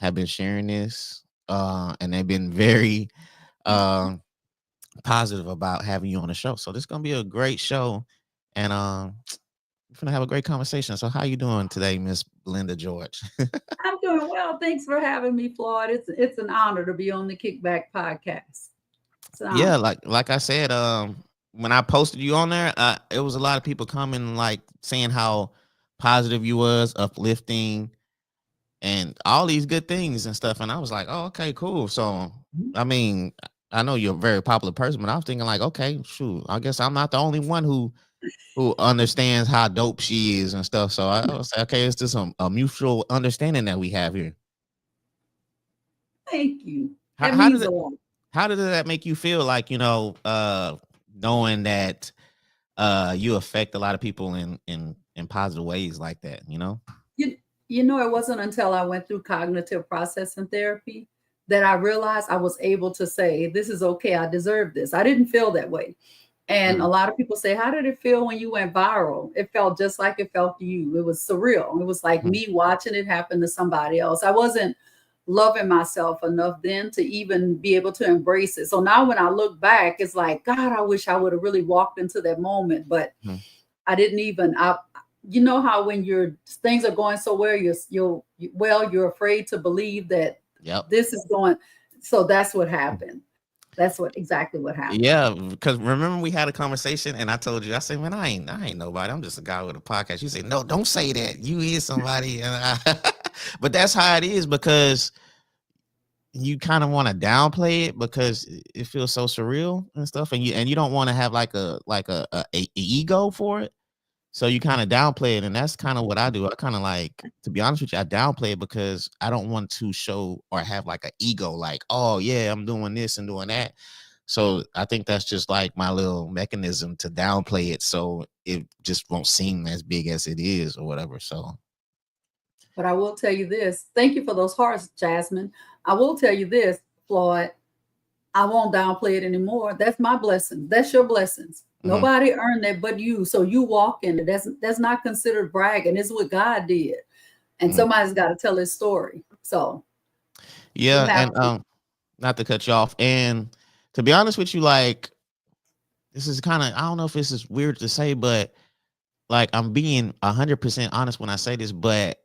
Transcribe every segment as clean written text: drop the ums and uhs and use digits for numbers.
have been sharing this, and they've been very uh, positive about having you on the show. So this is gonna be a great show, and we're gonna have a great conversation. So how you doing today, Miss Belinda George? I'm doing well. Thanks for having me, Floyd. It's an honor to be on the Kickback podcast. It's an Yeah, honor. like I said, when I posted you on there, it was a lot of people coming like saying how positive you was, uplifting, and all these good things and stuff. And I was like, oh, okay, cool. So, I mean, I know you're a very popular person, but I was thinking like, okay, shoot, I guess I'm not the only one who understands how dope she is and stuff. So I was like, okay, it's just a mutual understanding that we have here. Thank you. How, That how did means it a lot. how did that make you feel? Like knowing that you affect a lot of people in positive ways like that. You, you know, it wasn't until I went through cognitive processing therapy that I realized I was able to say, this is okay. I deserve this. I didn't feel that way. And a Mm, lot of people say, how did it feel when you went viral? It felt just like it felt to you. It was surreal. It was like mhm, me watching it happen to somebody else. I wasn't loving myself enough then to even be able to embrace it. So now when I look back, it's like, God, I wish I would have really walked into that moment, but mhm. I didn't even, you know how when your things are going so well, you're afraid to believe that Yep. this is going. So that's what happened. That's what exactly what happened. Yeah, because remember we had a conversation and I told you, I said, man, I ain't nobody. I'm just a guy with a podcast. You say, no, don't say that. You is somebody. But that's how it is because you kind of want to downplay it because it feels so surreal and stuff, and you don't want to have like a ego for it. So you kind of downplay it, and that's kind of what I do. I kind of like, to be honest with you, I downplay it because I don't want to show or have like an ego, like, oh yeah, I'm doing this and doing that. So I think that's just like my little mechanism to downplay it, so it just won't seem as big as it is or whatever. So But I will tell you this. Thank you for those hearts, Jasmine. I will tell you this, Floyd. I won't downplay it anymore. That's my blessing. That's your blessings. mhm. Nobody earned that but you. So you walk in it. That's not considered bragging. It's what God did. And Mhm. somebody's got to tell his story. So you Yeah, have and to. not to cut you off, and to be honest with you, like this is kind of, I don't know if this is weird to say, but like I'm being 100% honest when I say this, but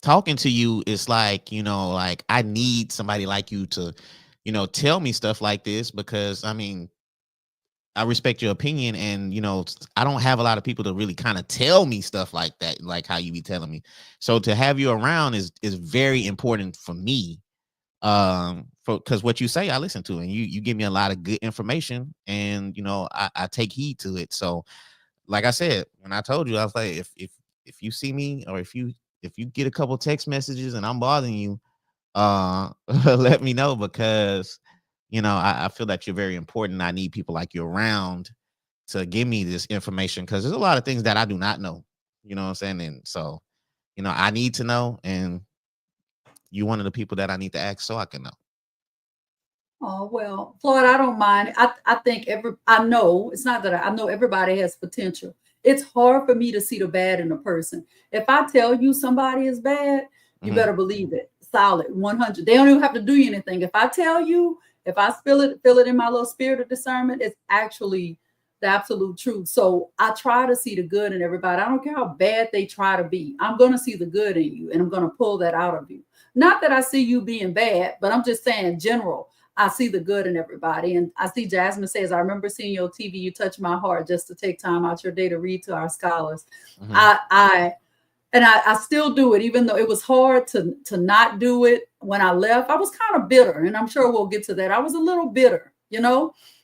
talking to you is like, like I need somebody like you to, tell me stuff like this because I mean, I respect your opinion and I don't have a lot of people to really kind of tell me stuff like that, like how you be telling me. So to have you around is very important for me. For because what you say I listen to, and you give me a lot of good information, and I take heed to it. So like I said, when I told you, I was like, if you see me, or if you get a couple text messages and I'm bothering you, let me know because I feel that you're very important. I need people like you around to give me this information because there's a lot of things that I do not know. You know what I'm saying? And so, I need to know, and you're one of the people that I need to ask so I can know. Oh well, Floyd, I don't mind. I think I know it's not that I know everybody has potential. It's hard for me to see the bad in a person. If I tell you somebody is bad, you Hmm. better believe it. Solid, 100. They don't even have to do anything. If I tell you, if I feel it in my little spirit of discernment, it's actually the absolute truth. So I try to see the good in everybody. I don't care how bad they try to be. I'm gonna see the good in you, and I'm gonna pull that out of you. Not that I see you being bad, but I'm just saying general. I see the good in everybody. And I see Jasmine says, I remember seeing your TV, you touch my heart just to take time out your day to read to our scholars. Hmm. I still do it, even though it was hard to not do it when I left. I was kind of bitter, and I'm sure we'll get to that. I was a little bitter,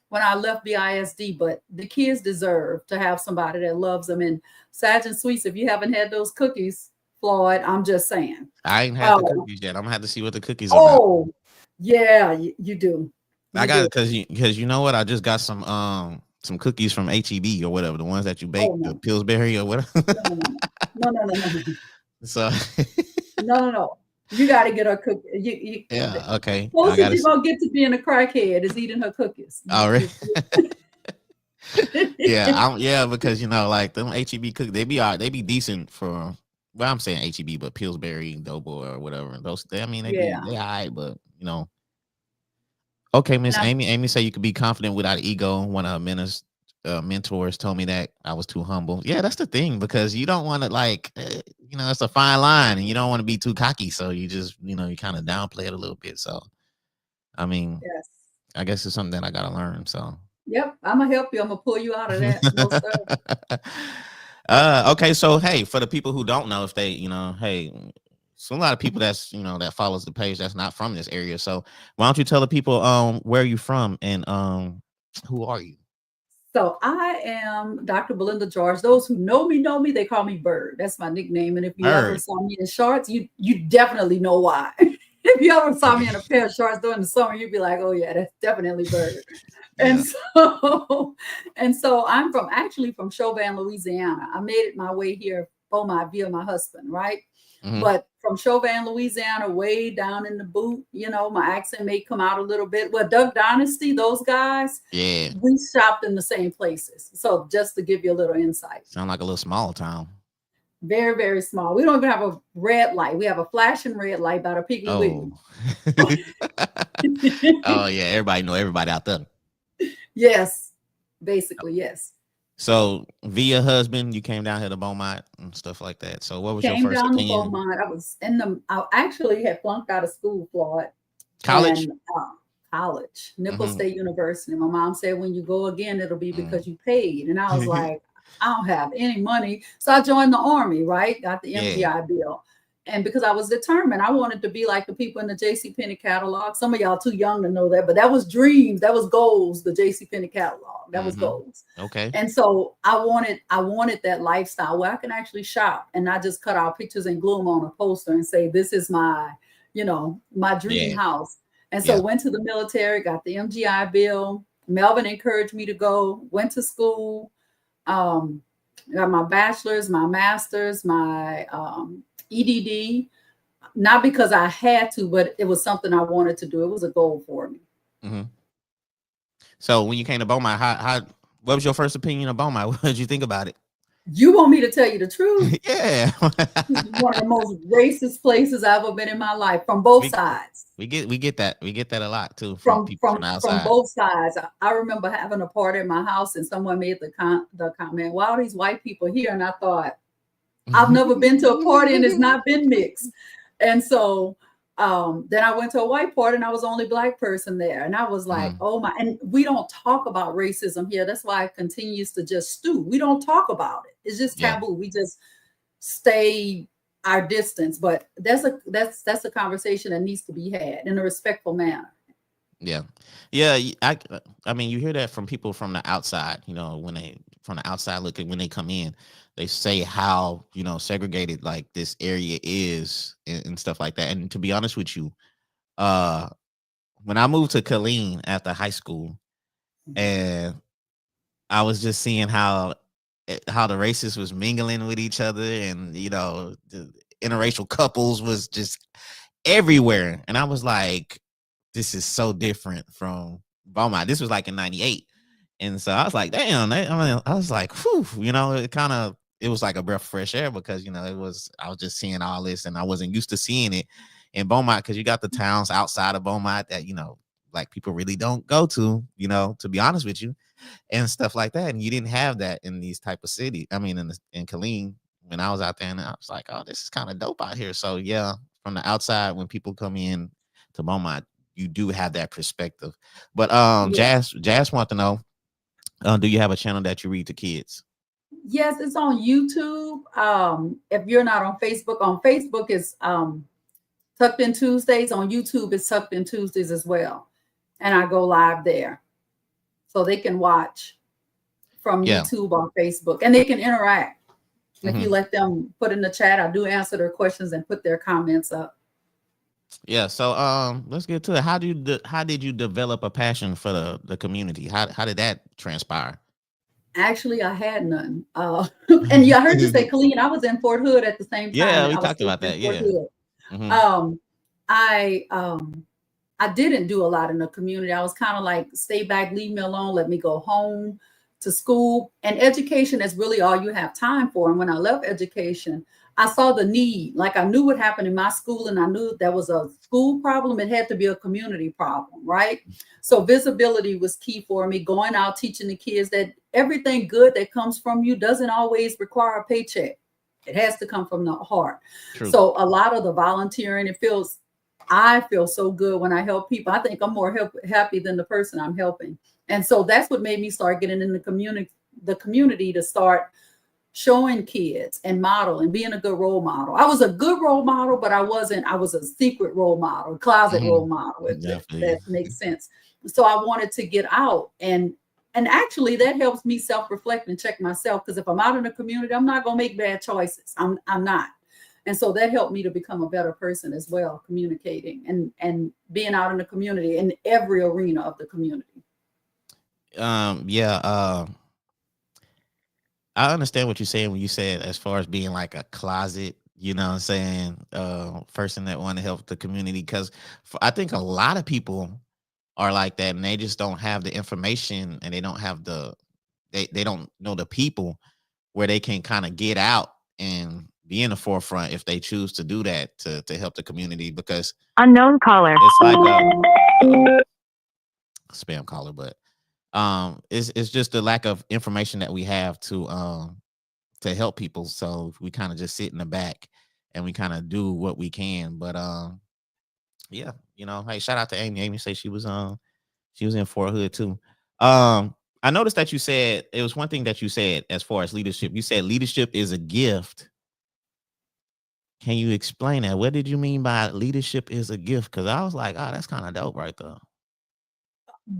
when I left BISD, but the kids deserve to have somebody that loves them. And Sag and Sweets, if you haven't had those cookies, Floyd, I'm just saying. I ain't had the Oh, cookies yet. I'm gonna have to see what the cookies are about. oh, yeah, you do. I You got do. it because you know what? I just got some cookies from HEB or whatever, the ones that you bake, Oh the no, Pillsbury or whatever. no, no, no, no, no, no, no, So no, no, no. You got to get her cookie. The yeah, okay. I closest gotta you're see. gonna get to being a crackhead is eating her cookies. All right. Yeah, yeah, because like them HEB cookies, they be decent for well, I'm saying HEB, but Pillsbury, Doughboy, or whatever. Those, I mean, they Yeah. all right, but you know. Okay, And Miss I Amy. Amy said you could be confident without ego. One of her mentors told me that I was too humble. Yeah, that's the thing because you don't want to like, you know, it's a fine line, and you don't want to be too cocky. So you just, you know, you kind of downplay it a little bit. So I mean, yes. I guess it's something that I gotta learn. So. Yep. I'm gonna help you. I'm gonna pull you out of that. No, sir. Okay, so hey, for the people who don't know, if they, you know, hey, so a lot of people that's, you know, that follows the page that's not from this area. So why don't you tell the people where are you from and who are you? So I am Dr. Belinda George. Those who know me, they call me Bird. That's my nickname. And if you ever Bird. saw me in shorts, you definitely know why. If you ever saw me in a pair of shorts during the summer, you'd be like, oh yeah, that's definitely Bird. And Yeah. so and so I'm from actually from Chauvin, Louisiana. I made it my way here, Beaumont, via my husband, right? Hmm. But from Chauvin, Louisiana, way down in the boot, my accent may come out a little bit. Well, Duck Dynasty, those guys, Yeah. we shopped in the same places. So just to give you a little insight. Sound like a little small town. Very, very small. We don't even have a red light. We have a flashing red light by the Piggly Oh. Wiggly. Oh yeah, everybody know everybody out there. Yes, basically, yes. So via husband, you came down here to Beaumont and stuff like that. So what was your Came first down to opinion? Beaumont. I actually had flunked out of school, Floyd, College? and college, Nicholls Hmm. State University. My mom said, when you go again, it'll be because you paid. And I was like, I don't have any money. So I joined the Army, right? Got the Yeah. MGI Bill. And because I was determined, I wanted to be like the people in the J.C. Penney catalog. Some of y'all too young to know that, but that was dreams. That was goals, the J.C. Penney catalog. That was Hmm. goals. Okay. And so I wanted that lifestyle where I can actually shop and not just cut out pictures and glue them on a poster and say, this is my dream Yeah. house. And so Yeah. went to the military, got the MGI Bill. Melvin encouraged me to go, went to school, um, got my bachelor's, my master's, my EDD, not because I had to, but it was something I wanted to do. It was a goal for me. Hmm. So when you came to Beaumont, how what was your first opinion of Beaumont? What did you think about it? You want me to tell you the truth? Yeah. This is one of the most racist places I've ever been in my life from both we sides. we get that a lot too from From people from from the from outside. both sides. I remember having a party in my house and someone made the comment, "Why are these white people here?" And I thought, I've never been to a party and it's not been mixed. And so then I went to a white party and I was the only black person there. And I was like, Mm, oh my, and we don't talk about racism here. That's why it continues to just stew. We don't talk about it. It's just yeah. taboo. We just stay our distance. But that's a conversation that needs to be had in a respectful manner. Yeah. Yeah. I mean, you hear that from people from the outside, you know, when they from the outside looking, when they come in, they say how, you know, segregated like this area is and stuff like that. And to be honest with you, uh, when I moved to Killeen after high school and I was just seeing how the racists was mingling with each other and, you know, the interracial couples was just everywhere. And I was like, this is so different from Beaumont. This was like in 98. And so I was like, damn, I was like, whew, you know, it was like a breath of fresh air because, you know, I was just seeing all this and I wasn't used to seeing it in Beaumont because you got the towns outside of Beaumont that, you know, like people really don't go to, you know, to be honest with you and stuff like that. And you didn't have that in these type of cities. I mean, in Killeen, when I was out there, and I was like, oh, this is kind of dope out here. So yeah, from the outside, when people come in to Beaumont, you do have that perspective. But Yeah. Jazz want to know, do you have a channel that you read to kids? Yes, it's on YouTube. If you're not on Facebook it's Tucked in Tuesdays. On YouTube, it's Tucked in Tuesdays as well. And I go live there. So they can watch from Yeah. YouTube or Facebook and they can interact. If you Hmm. let them put in the chat, I do answer their questions and put their comments up. Yeah. So let's get to it. How did you develop a passion for the community? How did that transpire? Actually, I had none. And yeah, I heard you say Colleen. I was in Fort Hood at the same time, Yeah, and we I was talked stationed about in that. Fort Yeah. Hood. Hmm. Um, I I didn't do a lot in the community. I was kind of like, stay back, leave me alone, let me go home to school. And education is really all you have time for. And when I left education, I saw the need. Like I knew what happened in my school, and I knew that was a school problem. It had to be a community problem, right? So visibility was key for me. Going out teaching the kids that everything good that comes from you doesn't always require a paycheck. It has to come from the heart. True. So a lot of the volunteering, I feel so good when I help people. I think I'm more happy than the person I'm helping. And so that's what made me start getting in the community to start showing kids and modeling, being a good role model. I was a good role model, but I was a secret role model, closet role model, if Definitely. that makes sense. So I wanted to get out, and actually that helps me self-reflect and check myself, because if I'm out in the community, I'm not gonna make bad choices. I'm not. And so that helped me to become a better person as well, communicating and being out in the community, in every arena of the community. Yeah. I understand what you're saying when you said as far as being like a closet, you know what I'm saying, person that want to help the community. Because I think a lot of people are like that, and they just don't have the information, and they don't have they don't know the people where they can kind of get out and be in the forefront if they choose to do that to help the community. Because Unknown caller. it's like a spam caller, but it's just the lack of information that we have to help people. So we kind of just sit in the back and we kind of do what we can. But yeah, hey, shout out to Amy. Amy said she was in Fort Hood too. I noticed that you said it was one thing that you said as far as leadership. You said leadership is a gift. Can you explain that? What did you mean by leadership is a gift? Because I was like, oh, that's kind of dope right there.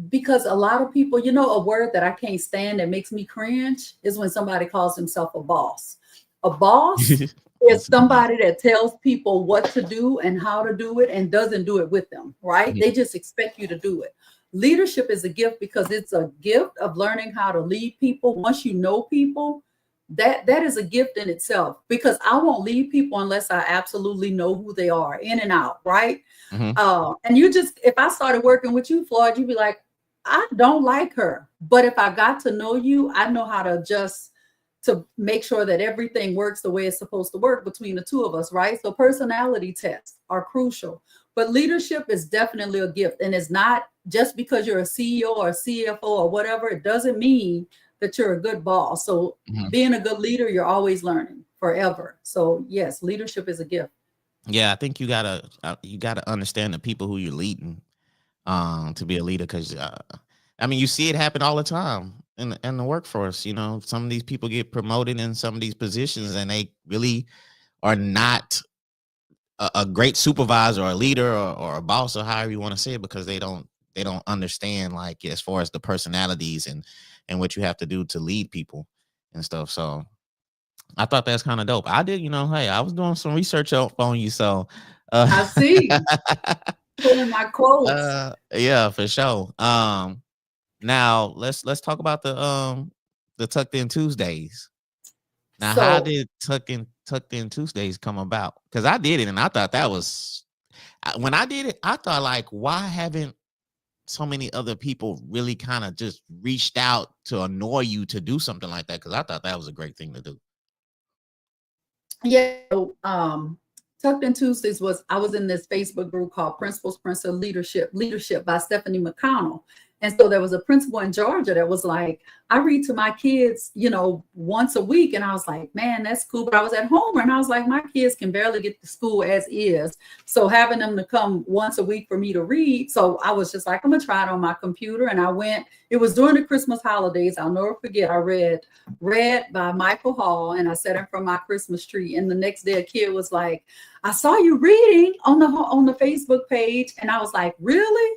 Because a lot of people, a word that I can't stand that makes me cringe is when somebody calls himself a boss. A boss is That's funny. somebody that tells people what to do and how to do it and doesn't do it with them, right? Mhm. They just expect you to do it. Leadership is a gift because it's a gift of learning how to lead people. Once you know people, that is a gift in itself, because I won't lead people unless I absolutely know who they are in and out, right? Mhm. And if I started working with you, Floyd, you'd be like, I don't like her. But if I got to know you, I know how to adjust to make sure that everything works the way it's supposed to work between the two of us, right? So personality tests are crucial. But leadership is definitely a gift. And it's not just because you're a CEO or a CFO or whatever, it doesn't mean that you're a good boss. So Mhm. being a good leader, you're always learning forever. So yes, leadership is a gift. Yeah, I think you gotta understand the people who you're leading to be a leader. Because I mean, you see it happen all the time in the workforce. Some of these people get promoted in some of these positions, and they really are not a great supervisor or a leader or a boss, or however you want to say it, because they don't understand, like, as far as the personalities and what you have to do to lead people and stuff. So I thought that's kind of dope. I did, hey, I was doing some research up on you, so I see. Pulling my quotes. yeah, for sure. Now let's talk about the tucked in Tuesdays. Now, how So did tucked in Tuesdays come about? Because I did it, and I thought that was when I did it, I thought, like, why haven't so many other people really kind of just reached out to annoy you to do something like that? Because I thought that was a great thing to do. yeah, Tucked in Tuesdays I was in this Facebook group called Principals, Principal Leadership by Stephanie McConnell. And so there was a principal in Georgia that was like, I read to my kids, once a week. And I was like, man, that's cool. But I was at home and I was like, my kids can barely get to school as is. So having them to come once a week for me to read. So I was just like, I'm gonna try it on my computer. And I went, it was during the Christmas holidays. I'll never forget. I read by Michael Hall, and I set it from my Christmas tree. And the next day a kid was like, I saw you reading on the Facebook page. And I was like, really?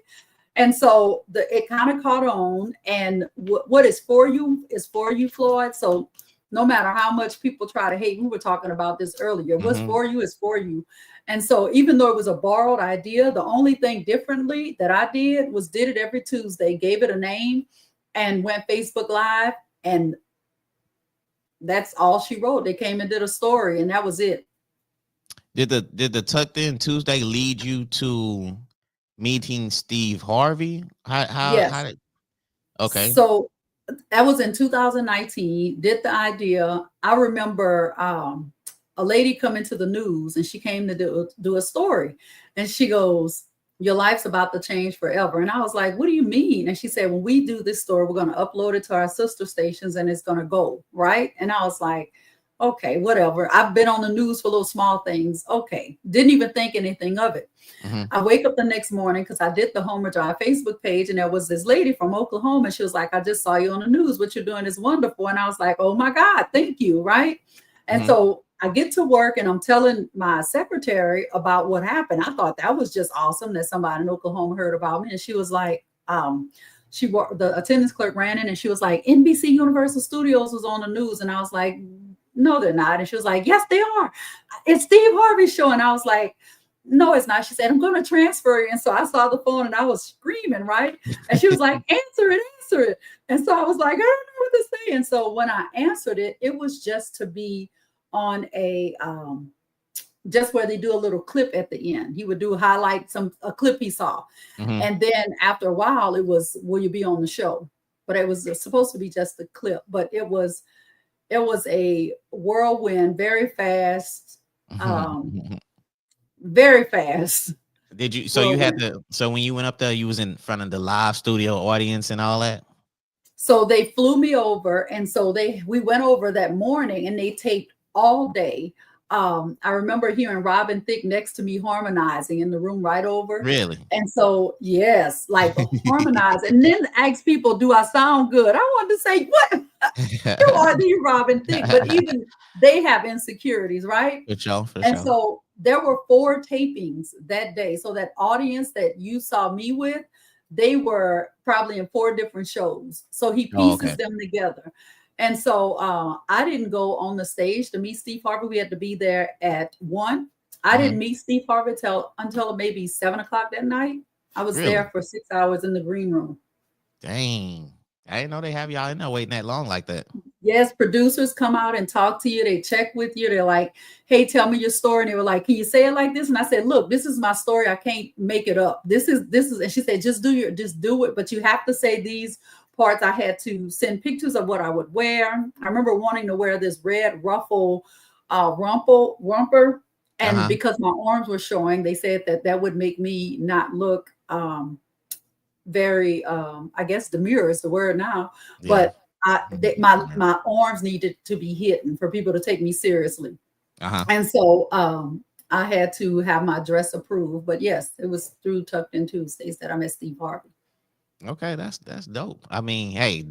And so it kind of caught on. And what is for you is for you, Floyd. So no matter how much people try to hate, we were talking about this earlier. What's Mhm. for you is for you. And so even though it was a borrowed idea, the only thing differently that I did it every Tuesday, gave it a name, and went Facebook Live. And that's all she wrote. They came and did a story, and that was it. Did the tucked in Tuesday lead you to meeting Steve Harvey? How Yes. did okay. So that was in 2019. Did the idea. I remember a lady come into the news, and she came to do a story, and she goes, your life's about to change forever. And I was like, what do you mean? And she said, when we do this story, we're going to upload it to our sister stations and it's going to go, right? And I was like, okay, whatever. I've been on the news for little small things. Okay. Didn't even think anything of it. Mm-hmm. I wake up the next morning because I did the Homer Drive Facebook page, and there was this lady from Oklahoma. And she was like, I just saw you on the news. What you're doing is wonderful. And I was like, oh my God, thank you. Right. And so I get to work and I'm telling my secretary about what happened. I thought that was just awesome that somebody in Oklahoma heard about me. And she was like, the attendance clerk ran in and she was like, NBC Universal Studios was on the news. And I was like, no, they're not. And she was like, yes, they are. It's Steve Harvey's show. And I was like, no, it's not. She said, I'm going to transfer you. And so I saw the phone and I was screaming, right? And she was like, answer it. And so I was like, I don't know what to say. And so when I answered it, it was just to be on a just where they do a little clip at the end. He would do highlight a clip he saw. And then after a while, it was, will you be on the show? But it was supposed to be just a clip. But it was a whirlwind, very fast, very fast. Did you? So you had to. So when you went up there, you was in front of the live studio audience and all that. So they flew me over, and so we went over that morning, and they taped all day. I remember hearing Robin Thicke next to me harmonizing in the room right over. Really? And so, yes, like harmonize. And then ask people, do I sound good? I wanted to say, what? Who are these Robin Thicke? But even they have insecurities, right? For sure. So there were 4 tapings that day. So that audience that you saw me with, they were probably in 4 different shows. So he pieces them together. And so I didn't go on the stage to meet Steve Harvey. We had to be there at 1. I didn't meet Steve Harvey until maybe 7 o'clock that night. I was there for 6 hours in the green room. Dang. I didn't know they have y'all in there waiting that long like that. Yes, producers come out and talk to you. They check with you. They're like, hey, tell me your story. And they were like, can you say it like this? And I said, look, this is my story. I can't make it up. This is, and she said, just do it. But you have to say these parts. I had to send pictures of what I would wear. I remember wanting to wear this red ruffle romper. And because my arms were showing, they said that would make me not look very, I guess demure is the word now. Yeah. But my arms needed to be hidden for people to take me seriously. And so I had to have my dress approved. But yes, it was through Tucked In Tuesdays that I met Steve Harvey. Okay, that's dope. I mean, hey,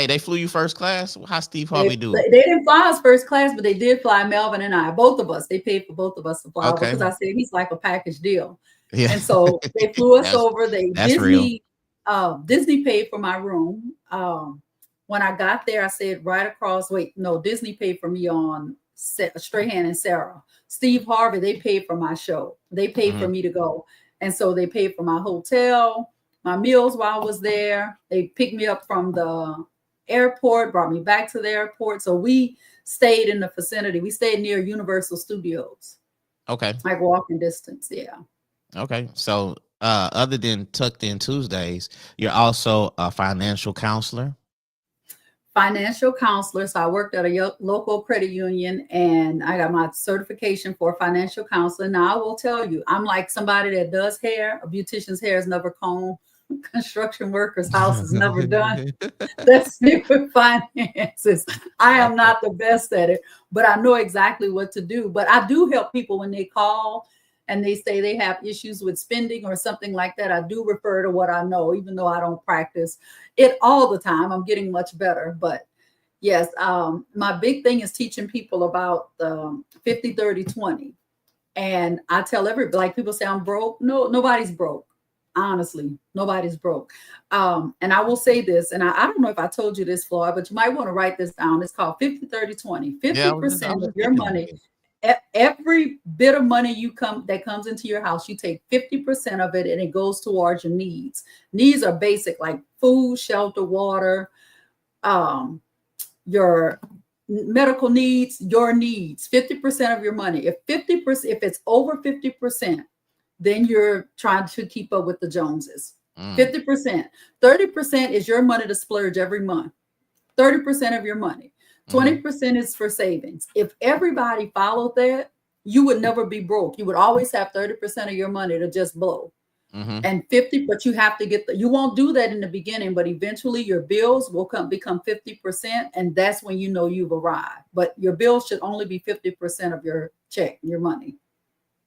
they flew you first class. How Steve Harvey do it? They didn't fly us first class, but they did fly Melvin and I, both of us. They paid for both of us to fly over because I said he's like a package deal. Yeah. And so they flew us over. Disney paid for my room. When I got there, I said right across. Wait, no, Disney paid for me on Strahan and Sarah. Steve Harvey, they paid for my show. They paid for me to go, and so they paid for my hotel, my meals while I was there. They picked me up from the airport, brought me back to the airport. So we stayed in the vicinity. We stayed near Universal Studios. Okay. Like walking distance. Yeah. Okay. So other than Tucked In Tuesdays, you're also a financial counselor. Financial counselor. So I worked at a local credit union and I got my certification for financial counselor. Now I will tell you, I'm like somebody that does hair. A beautician's hair is never combed. Construction worker's house is never done. That's me with finances. I am not the best at it, but I know exactly what to do. But I do help people when they call and they say they have issues with spending or something like that. I do refer to what I know, even though I don't practice it all the time. I'm getting much better. But yes, my big thing is teaching people about 50, 30, 20. And I tell everybody, like people say I'm broke. No, nobody's broke. Honestly, nobody's broke. And I will say this, and I don't know if I told you this, Floyd, but you might want to write this down. It's called 50, 30, 20. 50% of your money, every bit of money that comes into your house, you take 50% of it and it goes towards your needs. Needs are basic, like food, shelter, water, your medical needs, your needs, 50% of your money. If it's over 50%, then you're trying to keep up with the Joneses. 50%. 30% is your money to splurge every month. 30% of your money. Mm-hmm. 20% is for savings. If everybody followed that, you would never be broke. You would always have 30% of your money to just blow. Mm-hmm. And 50, but you have to get you won't do that in the beginning, but eventually your bills will become 50%, and that's when you know you've arrived. But your bills should only be 50% of your check, your money.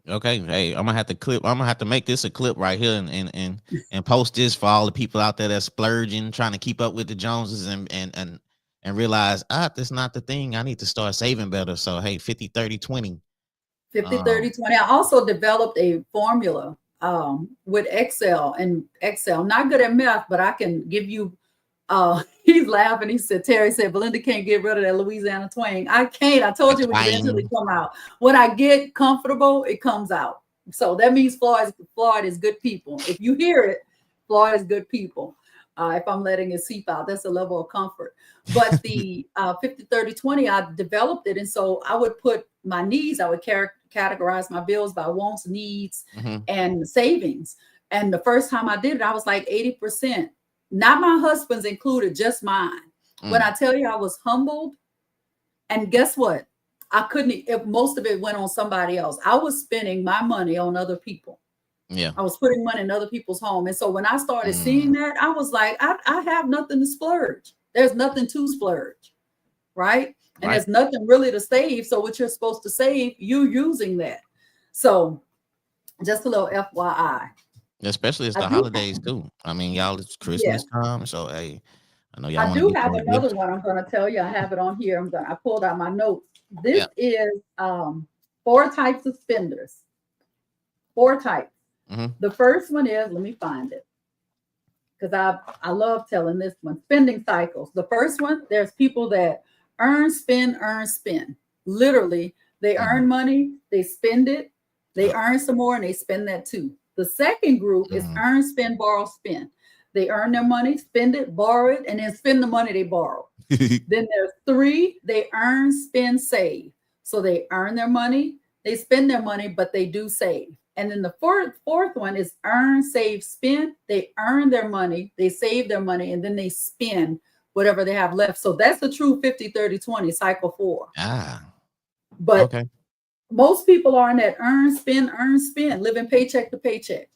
Okay. Hey, I'm gonna have to make this a clip right here and post this for all the people out there that's splurging, trying to keep up with the Joneses and realize that's not the thing. I need to start saving better. So hey, 50, 30, 20. 50, 30, 20. I also developed a formula with Excel, and Excel. I'm not good at math, but I can give you he's laughing. He said, Terry said, Belinda can't get rid of that Louisiana twang. I can't. I told you it would eventually come out. When I get comfortable, it comes out. So that means Floyd is good people. If you hear it, Floyd is good people. If I'm letting it seep out, that's a level of comfort. But the 50, 30, 20, I developed it. And so I would put my needs, I would categorize my bills by wants, needs, and savings. And the first time I did it, I was like 80%. Not my husband's included, just mine. When I tell you I was humbled, and guess what? I couldn't, if most of it went on somebody else. I was spending my money on other people. Yeah. I was putting money in other people's home. And so when I started seeing that, I was like, I have nothing to splurge. There's nothing to splurge, right? And there's nothing really to save. So what you're supposed to save, you're using that. So just a little FYI. Especially it's the holidays too. I mean, y'all, it's Christmas time, so hey, I know y'all I want to do get have some another gifts. one. I'm going to tell you. I have it on here. I pulled out my notes. This is 4 types of spenders. 4 types. The first one is, let me find it, because I love telling this one. Spending cycles. The first one, there's people that earn, spend, earn, spend. Literally, they earn money, they spend it, they earn some more, and they spend that too. The second group is earn, spend, borrow, spend. They earn their money, spend it, borrow it, and then spend the money they borrow. Then there's 3, they earn, spend, save. So they earn their money, they spend their money, but they do save. And then the fourth one is earn, save, spend. They earn their money, they save their money, and then they spend whatever they have left. So that's the true 50, 30, 20 cycle 4. But most people are in that earn, spend, living paycheck to paycheck.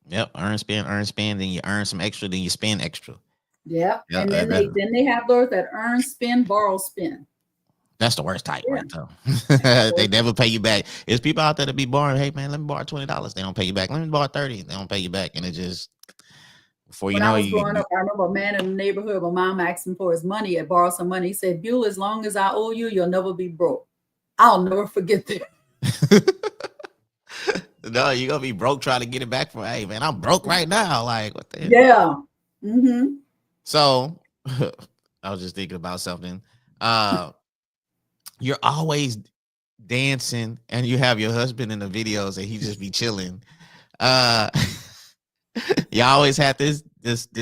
Yep, earn, spend, then you earn some extra, then you spend extra. Yep. And then they have those that earn, spend, borrow, spend. That's the worst type right there. They never pay you back. There's people out there that be borrowing, hey man, let me borrow $20. They don't pay you back. Let me borrow 30. They don't pay you back. And it just before you when know I was growing up, I remember a man in the neighborhood, my mom asked him for his money, had borrowed some money. He said, Buell, as long as I owe you, you'll never be broke. I'll never forget that. No, you're gonna be broke trying to get it back from, hey man, I'm broke right now. Like, what the hell? Yeah. So I was just thinking about something. You're always dancing and you have your husband in the videos and he just be chilling. You always had this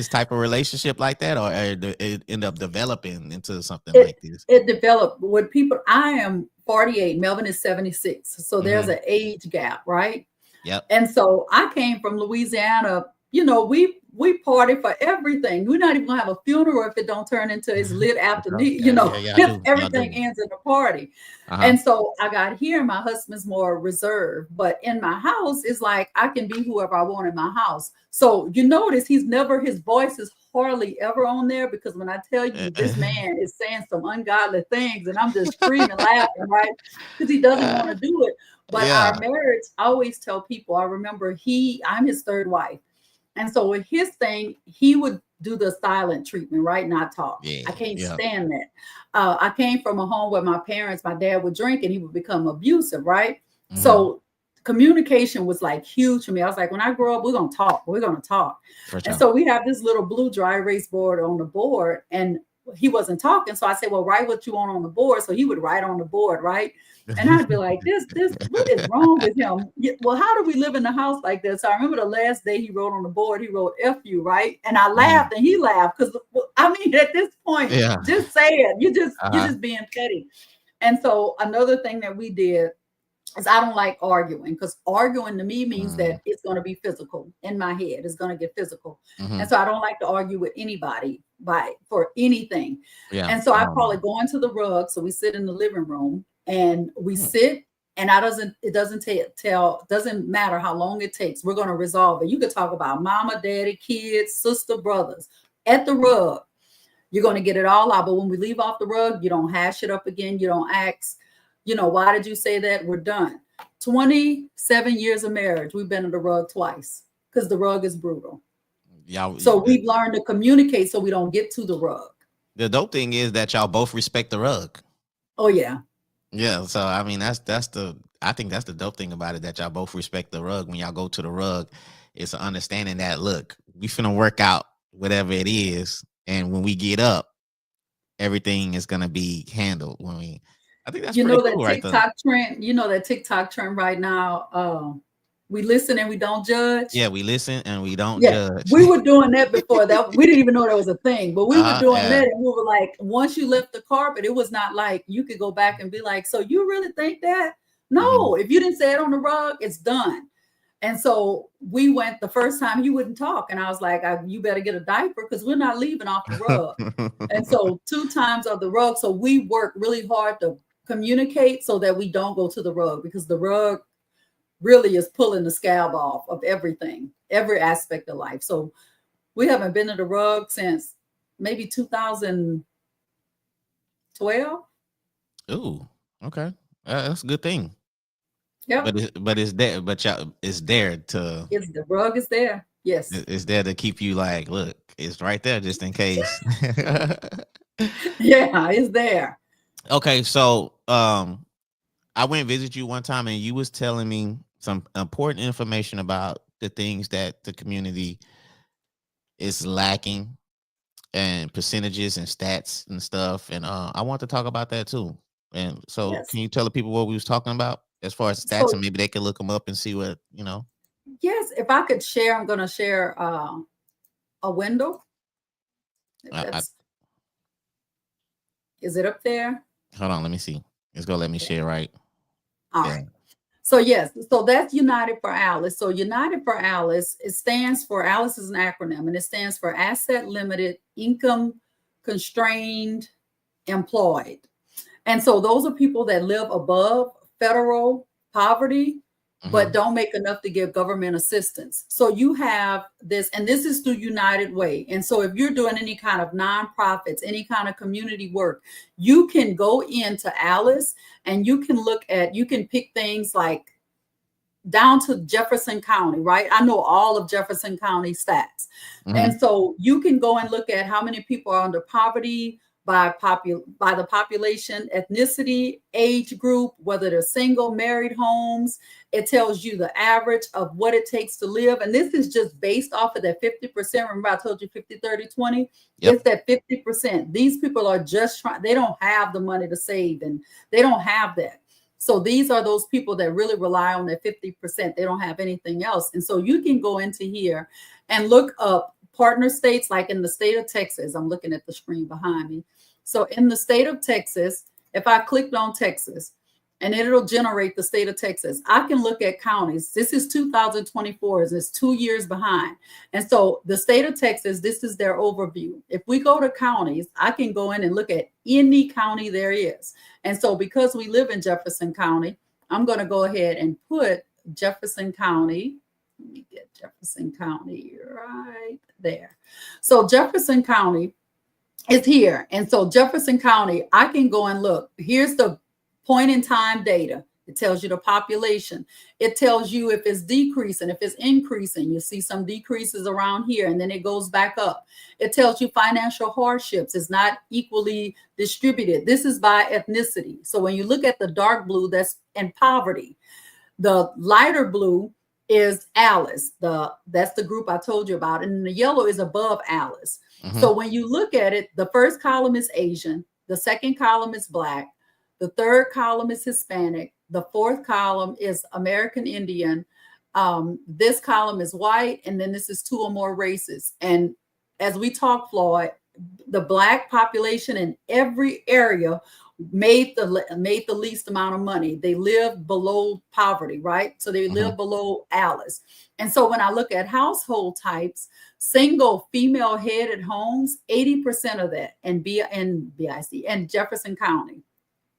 type of relationship like that, or it end up developing into something like this? It developed with people. I am 48, Melvin is 76. So there's an age gap, right? Yep. And so I came from Louisiana. You know, we party for everything. We're not even gonna have a funeral if it don't turn into it's lit after everything ends in a party. And so I got here, my husband's more reserved, but in my house, it's like I can be whoever I want in my house. So you notice his voice is hardly ever on there, because when I tell you this man is saying some ungodly things and I'm just screaming, laughing, right? Because he doesn't want to do it. But our marriage, I always tell people, I remember I'm his 3rd wife. And so with his thing, he would do the silent treatment, right? Not talk. I can't stand that. I came from a home where my dad would drink and he would become abusive, right? So communication was like huge for me. I was like, when I grow up, we're going to talk. We're going to talk. And so we have this little blue dry erase board on the board, and he wasn't talking. So I said, well, write what you want on the board. So he would write on the board, right? And I'd be like, this, what is wrong with him? Well, how do we live in a house like this? So I remember the last day he wrote on the board, he wrote F you, right? And I laughed and he laughed, because I mean, at this point, just say it. You're just being petty. And so another thing that we did, is I don't like arguing, because arguing to me means Mm, that it's going to be physical in my head. It's going to get physical. And mhm. so I don't like to argue with anybody for anything. Yeah. And so I I don't call know. it going to the rug. So we sit in the living room and we Hmm. sit, and it doesn't matter how long it takes. We're going to resolve it. You could talk about mama, daddy, kids, sister, brothers at the rug. You're going to get it all out. But when we leave off the rug, you don't hash it up again. You don't ask, why did you say that? We're done. 27 years of marriage, we've been on the rug twice because the rug is brutal. Y'all, So we've learned to communicate so we don't get to the rug. the dope thing is that y'all both respect the rug. Oh, yeah. Yeah, so I mean that's the I think that's the dope thing about it, that y'all both respect the rug. When y'all go to the rug, it's an understanding that, look, we finna work out whatever it is, and when we get up, everything is gonna be handled. I think that's You pretty know that cool, right there. TikTok trend, right now, we listen and we don't judge. Yeah, we listen and we don't Yeah, judge. we were doing that before. That we didn't even know that was a thing, but we were doing Yeah. that, and we were like, once you left the carpet, it was not like you could go back and be like, so you really think that? Hmm. No, if you didn't say it on the rug, it's done. And so we went the first time, he wouldn't talk, and I was like, you better get a diaper because we're not leaving off the rug. And so 2 times of the rug. So we work really hard to communicate so that we don't go to the rug, because the rug really is pulling the scab off of everything, every aspect of life. So we haven't been to the rug since maybe 2012. Ooh, okay, that's a good thing. Yep. But it's there. But y'all, it's there to The rug is there. Yes. it's there to keep you like, look, it's right there just in case. Yeah, it's there. Okay, so I went and visit you one time, and you was telling me some important information about the things that the community is lacking, and percentages and stats and stuff. And I want to talk about that too. And so, Yes. can you tell the people what we was talking about as far as stats, So and maybe they can look them up and see what you know? yes, if I could share, I'm going to share a window. If I that's Is it up there? Hold on, let me see. It's gonna let me share, right? All Yeah. right. So yes, so that's United for Alice. So United for Alice, it stands for, Alice is an acronym, and it stands for Asset Limited, Income Constrained, Employed. And so those are people that live above federal poverty, but Hmm. don't make enough to give government assistance. So you have this, and this is through United Way. And so if you're doing any kind of nonprofits, any kind of community work, you can go into Alice and you can pick things like down to Jefferson County, right? I know all of Jefferson County stats. Hmm. And so you can go and look at how many people are under poverty by the population, ethnicity, age group, whether they're single, married, homes. It tells you the average of what it takes to live. And this is just based off of that 50%. Remember, I told you 50, 30, 20? It's Yep. that 50%. These people are just trying, they don't have the money to save, and they don't have that. So these are those people that really rely on that 50%. They don't have anything else. And so you can go into here and look up partner states, like in the state of Texas. I'm looking at the screen behind me. So in the state of Texas, if I clicked on Texas, and it'll generate the state of Texas, I can look at counties. This is 2024, it's 2 years behind. And so the state of Texas, this is their overview. If we go to counties, I can go in and look at any county there is. And so because we live in Jefferson County, I'm going to go ahead and put Jefferson County. Let me get Jefferson County right there. So Jefferson County is here. And so Jefferson County, I can go and look. Here's the point in time data. It tells you the population. It tells you if it's decreasing, if it's increasing. You see some decreases around here, and then it goes back up. It tells you financial hardships is not equally distributed. This is by ethnicity. So when you look at the dark blue, that's in poverty. The lighter blue is Alice. That's the group I told you about. And the yellow is above Alice. Hmm. So when you look at it, the first column is Asian, the second column is Black, the third column is Hispanic, the fourth column is American Indian, this column is white, and then this is 2 or more races. And as we talk, Floyd, the Black population in every area made the least amount of money. They live below poverty, right? So they Hmm. live below Alice. And so when I look at household types, single female headed homes, 80% of that, and BIC and Jefferson County.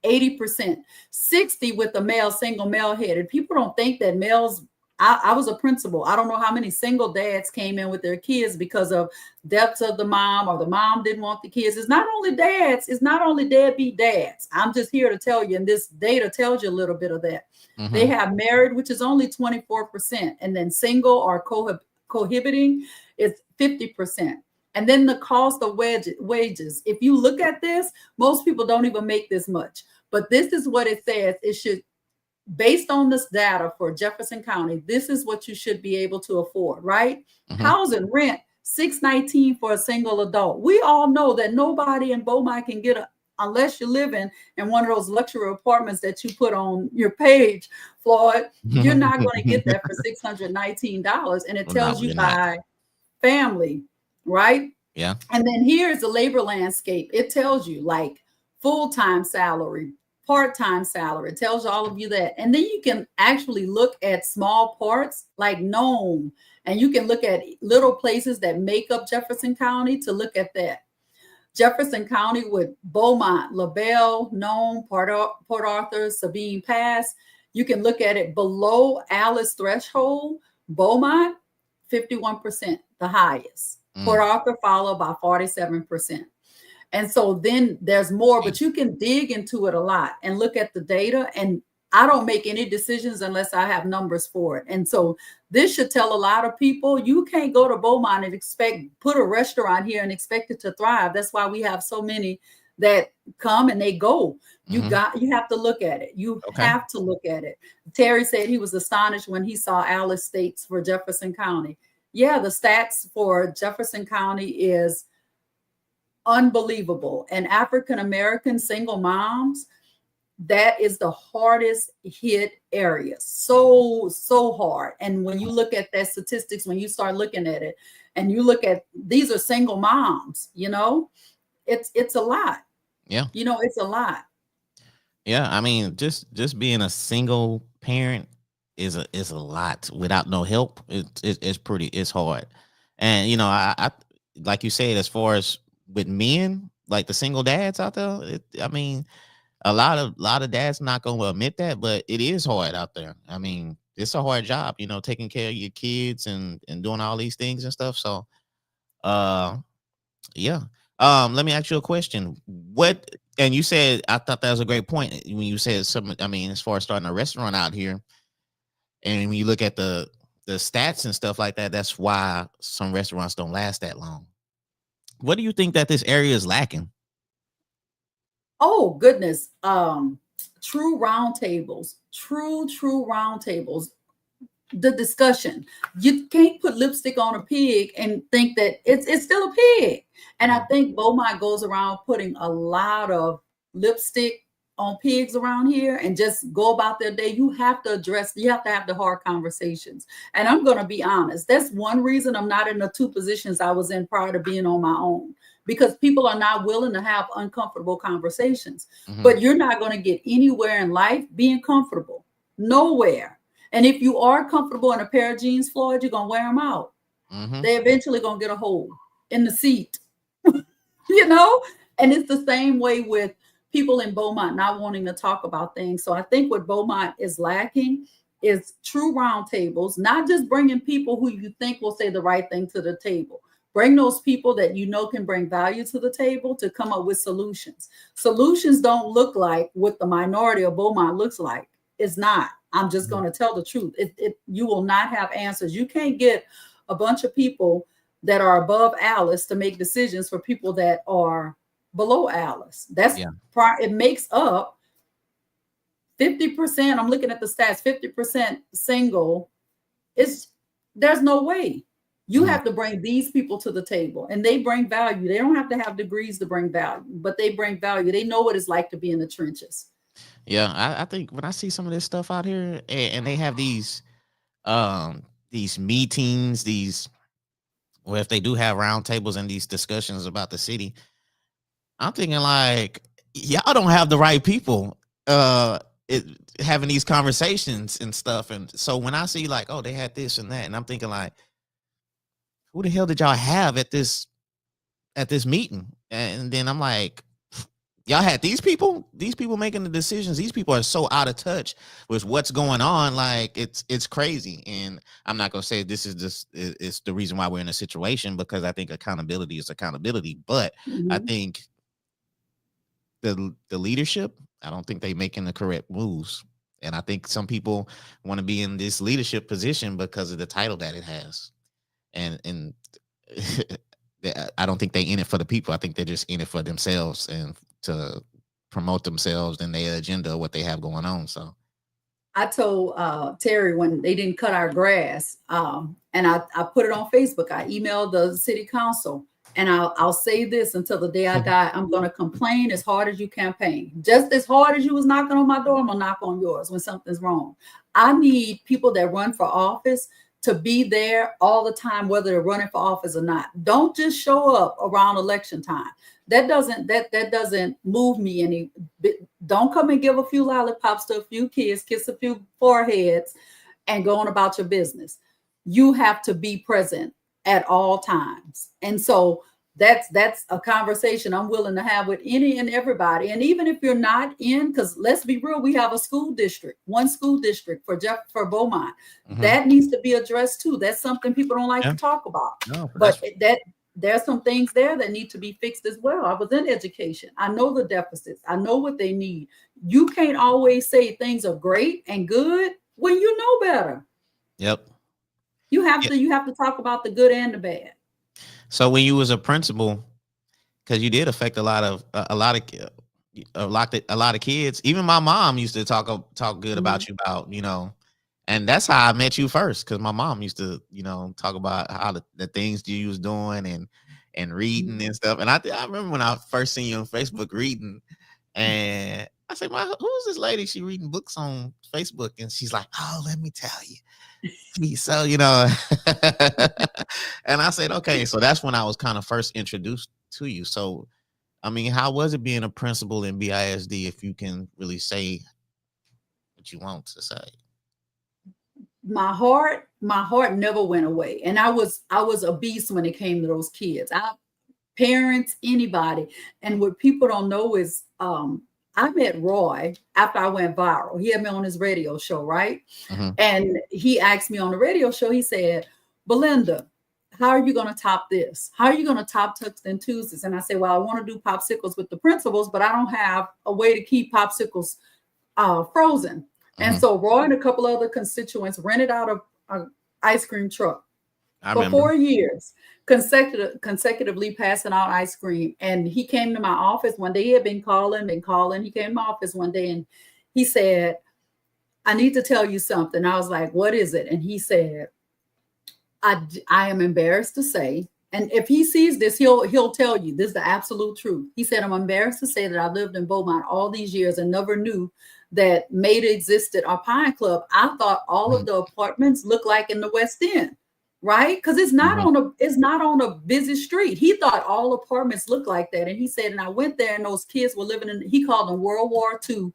80%, 60 with the male, single male headed. People don't think that males. I was a principal. I don't know how many single dads came in with their kids because of deaths of the mom, or the mom didn't want the kids. It's not only dads, it's not only deadbeat dads. I'm just here to tell you, and this data tells you a little bit of that. They Hmm. have married, which is only 24%, and then single or cohabiting is 50%. And then the cost of wages. If you look at this, most people don't even make this much. But this is what it says. It should, based on this data for Jefferson County, this is what you should be able to afford, right? Hmm. Housing rent, $619 for a single adult. We all know that nobody in Beaumont can get a, unless you're living in one of those luxury apartments that you put on your page, Floyd. You're not going to get that for $619. And it Well, no, tells you you're not. by family, right? Yeah. And then here's the labor landscape. It tells you like full-time salary, part-time salary. It tells all of you that. And then you can actually look at small parts like Nome, and you can look at little places that make up Jefferson County to look at that. Jefferson County with Beaumont, LaBelle, Nome, Port Arthur, Sabine Pass. You can look at it below Alice threshold. Beaumont, 51%, the highest. Port Mm. Arthur followed by 47%. And so then there's more, but Jeez. you can dig into it a lot and look at the data. And I don't make any decisions unless I have numbers for it. And so this should tell a lot of people you can't go to Beaumont and put a restaurant here and expect it to thrive. That's why we have so many that come and they go. Hmm. You have to look at it. You Okay. have to look at it. Terry said he was astonished when he saw Alice states for Jefferson County. Yeah, the stats for Jefferson County is unbelievable. And African American single moms, that is the hardest hit area. So hard. And when you look at that statistics, when you start looking at it, and you look at, these are single moms, it's a lot. Yeah. It's a lot. Yeah. I mean, just being a single parent is a lot without no help. It's hard. And I like you said, as far as with men, like the single dads out there, I mean, a lot of dads not gonna admit that, but it is hard out there. I mean, it's a hard job, taking care of your kids and doing all these things and stuff. So uh yeah. Let me ask you a question. What and you said, I thought that was a great point when you said something. I mean, as far as starting a restaurant out here, and when you look at the stats and stuff like that, that's why some restaurants don't last that long. What do you think that this area is lacking? Oh goodness. True roundtables. True roundtables. The discussion. You can't put lipstick on a pig and think that it's still a pig. And I Mhm. think Beaumont goes around putting a lot of lipstick on pigs around here and just go about their day. You have to have the hard conversations. And I'm going to be honest. That's one reason I'm not in the two positions I was in prior to being on my own, because people are not willing to have uncomfortable conversations. Mhm. But you're not going to get anywhere in life being comfortable. Nowhere. And if you are comfortable in a pair of jeans, Floyd, you're gonna wear them out. Mhm. They eventually gonna get a hole in the seat, you know? And it's the same way with people in Beaumont not wanting to talk about things. So I think what Beaumont is lacking is true roundtables, not just bringing people who you think will say the right thing to the table. Bring those people that you know can bring value to the table to come up with solutions. Solutions don't look like what the minority of Beaumont looks like. It's not. I'm just Mhm. going to tell the truth. You will not have answers. You can't get a bunch of people that are above Alice to make decisions for people that are below Alice. Yeah. It makes up 50%. I'm looking at the stats, 50% single. It's There's no way. You Mhm. have to bring these people to the table, and they bring value. They don't have to have degrees to bring value, but they bring value. They know what it's like to be in the trenches. Yeah. I think when I see some of this stuff out here, and they have these meetings, if they do have roundtables and these discussions about the city, I'm thinking like, y'all don't have the right people it, having these conversations and stuff. And so when I see like, oh, they had this and that, and I'm thinking like, who the hell did y'all have at this meeting? And then I'm like, y'all had these people making the decisions. These people are so out of touch with what's going on. Like it's crazy. And I'm not gonna say this is just it's the reason why we're in a situation, because I think accountability is accountability. But I Mhm. think the leadership, I don't think they making the correct moves. And I think some people want to be in this leadership position because of the title that it has. And I don't think they in it for the people. I think they're just in it for themselves and to promote themselves and their agenda, what they have going on. So I told Terry when they didn't cut our grass, and I put it on Facebook. I emailed the city council, and I'll say this until the day I die. I'm going to complain as hard as you campaign. Just as hard as you was knocking on my door, I'm going to knock on yours when something's wrong. I need people that run for office to be there all the time, whether they're running for office or not. Don't just show up around election time. That doesn't move me any. Don't come and give a few lollipops to a few kids, kiss a few foreheads, and go on about your business. You have to be present at all times. And so that's a conversation I'm willing to have with any and everybody. And even if you're not in, because let's be real, we have a school district, one school district for Beaumont. That needs to be addressed too. That's something people don't like yeah, to talk about. no, But that's that there's some things there that need to be fixed as well. I was in education. I know the deficits. I know what they need. You can't always say things are great and good when you know better. yep. Yeah. You have to talk about the good and the bad. So when you was a principal, because you did affect a lot of kids. Even my mom used to talk good Mhm. about you about and that's how I met you first. Because my mom used to talk about how the things you was doing and reading Mhm. and stuff. And I remember when I first seen you on Facebook reading, and I said, "My who's this lady? She reading books on Facebook?" And she's like, "Oh, let me tell you." So and I said, "Okay." So that's when I was kind of first introduced to you. So I mean, how was it being a principal in BISD, if you can really say what you want to say? My heart never went away. And I was a beast when it came to those kids. Parents, anybody. And what people don't know is I met Roy after I went viral. He had me on his radio show, right? Mhm. And he asked me on the radio show, he said, Belinda, how are you going to top this? How are you going to top Tuxton Tuesdays? And I said, well, I want to do popsicles with the principals, but I don't have a way to keep popsicles frozen. And Mhm. so Roy and a couple other constituents rented out a ice cream truck I for remember. 4 years, consecutively passing out ice cream. And he came to my office one day. He had been calling. He came to my office one day and he said, I need to tell you something. I was like, what is it? And he said, I am embarrassed to say, and if he sees this, he'll tell you this is the absolute truth. He said, I'm embarrassed to say that I lived in Beaumont all these years and never knew that Maida existed or Pine Club. I thought all of Mhm. the apartments look like in the West End, right? Because Mhm. it's not on a busy street. He thought all apartments look like that. And he said, and I went there and those kids were living in, he called them World War II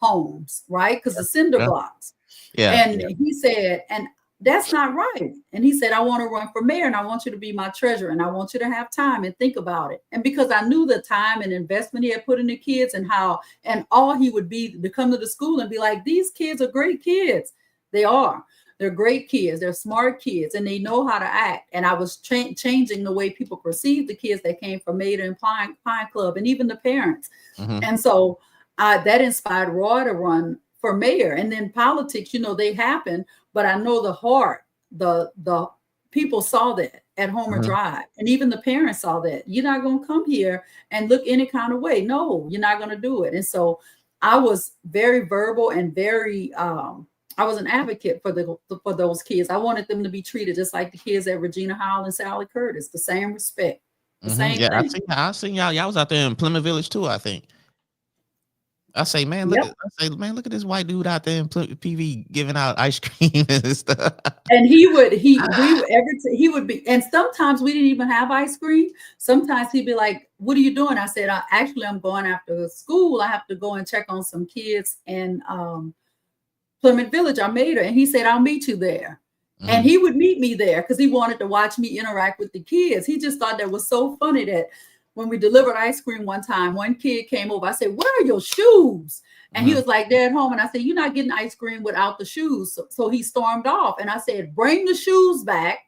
homes, right? Because the cinder Yeah. blocks. Yeah. And Yeah. he said, and that's not right. And he said, I want to run for mayor and I want you to be my treasurer and I want you to have time and think about it. And because I knew the time and investment he had put in the kids and how, and all he would be to come to the school and be like, these kids are great kids. They are. They're great kids. They're smart kids and they know how to act. And I was changing the way people perceive the kids that came from Maida and Pine Club and even the parents. Mhm. And so that inspired Roy to run for mayor. And then politics, they happen, but I know the heart, the people saw that at Homer Mhm. Drive, and even the parents saw that. You're not going to come here and look any kind of way. No, you're not going to do it. And so I was very verbal and very. I was an advocate for those kids. I wanted them to be treated just like the kids at Regina Hall and Sally Curtis, the same respect, the Mhm. same Yeah, thing. I seen y'all. Y'all was out there in Plymouth Village too, I think. I say, man, Yep. look at this white dude out there in PV giving out ice cream and stuff. And he would he would be, and sometimes we didn't even have ice cream. Sometimes he'd be like, "What are you doing?" I said, Actually, I'm going after school. I have to go and check on some kids in Plymouth Village. I made her," and he said, "I'll meet you there." And Mhm. he would meet me there because he wanted to watch me interact with the kids. He just thought that was so funny that when we delivered ice cream one time, one kid came over. I said, "Where are your shoes?" And he Mhm. was like, "They're at home." And I said, "You're not getting ice cream without the shoes." So he stormed off. And I said, "Bring the shoes back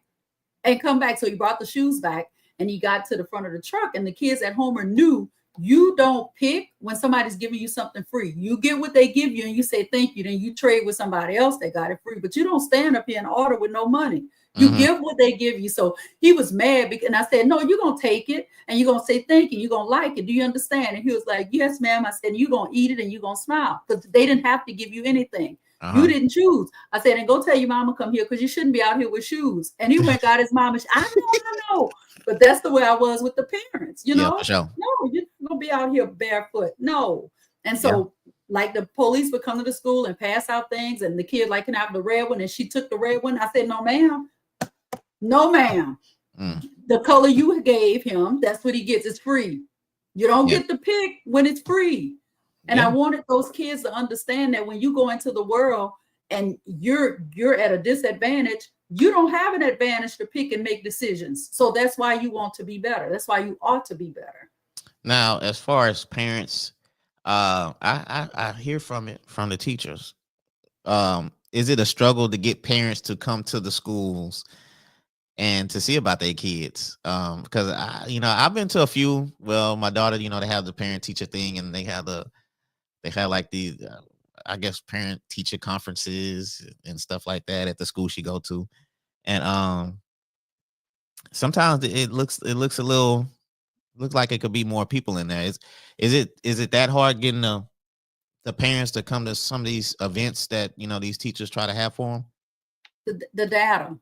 and come back." So he brought the shoes back and he got to the front of the truck. And the kids at Homer knew you don't pick when somebody's giving you something free. You get what they give you and you say thank you. Then you trade with somebody else that got it free. But you don't stand up here and order with no money. You Mhm. give what they give you. So he was mad because, and I said, "No, you're going to take it and you're going to say thank you. You're going to like it. Do you understand?" And he was like, "Yes, ma'am." I said, "You're going to eat it and you're going to smile because they didn't have to give you anything. You Uh-huh. didn't choose." I said, "And go tell your mama come here because you shouldn't be out here with shoes." And he went got his mama. I know. But that's the way I was with the parents, Yeah, for sure. No, you're not gonna be out here barefoot. No. And Yeah. so like the police would come to the school and pass out things, and the kid like can have the red one, and she took the red one. I said, "No, ma'am, no, ma'am. Mm. The color you gave him, that's what he gets. It's free. You don't Yeah. get to pick when it's free." And I Yeah. wanted those kids to understand that when you go into the world and you're at a disadvantage, you don't have an advantage to pick and make decisions. So that's why you want to be better. That's why you ought to be better. Now, as far as parents, I hear from it from the teachers. Is it a struggle to get parents to come to the schools and to see about their kids? Because I've been to a few. Well, my daughter, they have the parent teacher thing, and they have like the I guess parent teacher conferences and stuff like that at the school she go to, and sometimes it looks a little looks like it could be more people in there. Is it that hard getting the parents to come to some of these events that these teachers try to have for them? The data.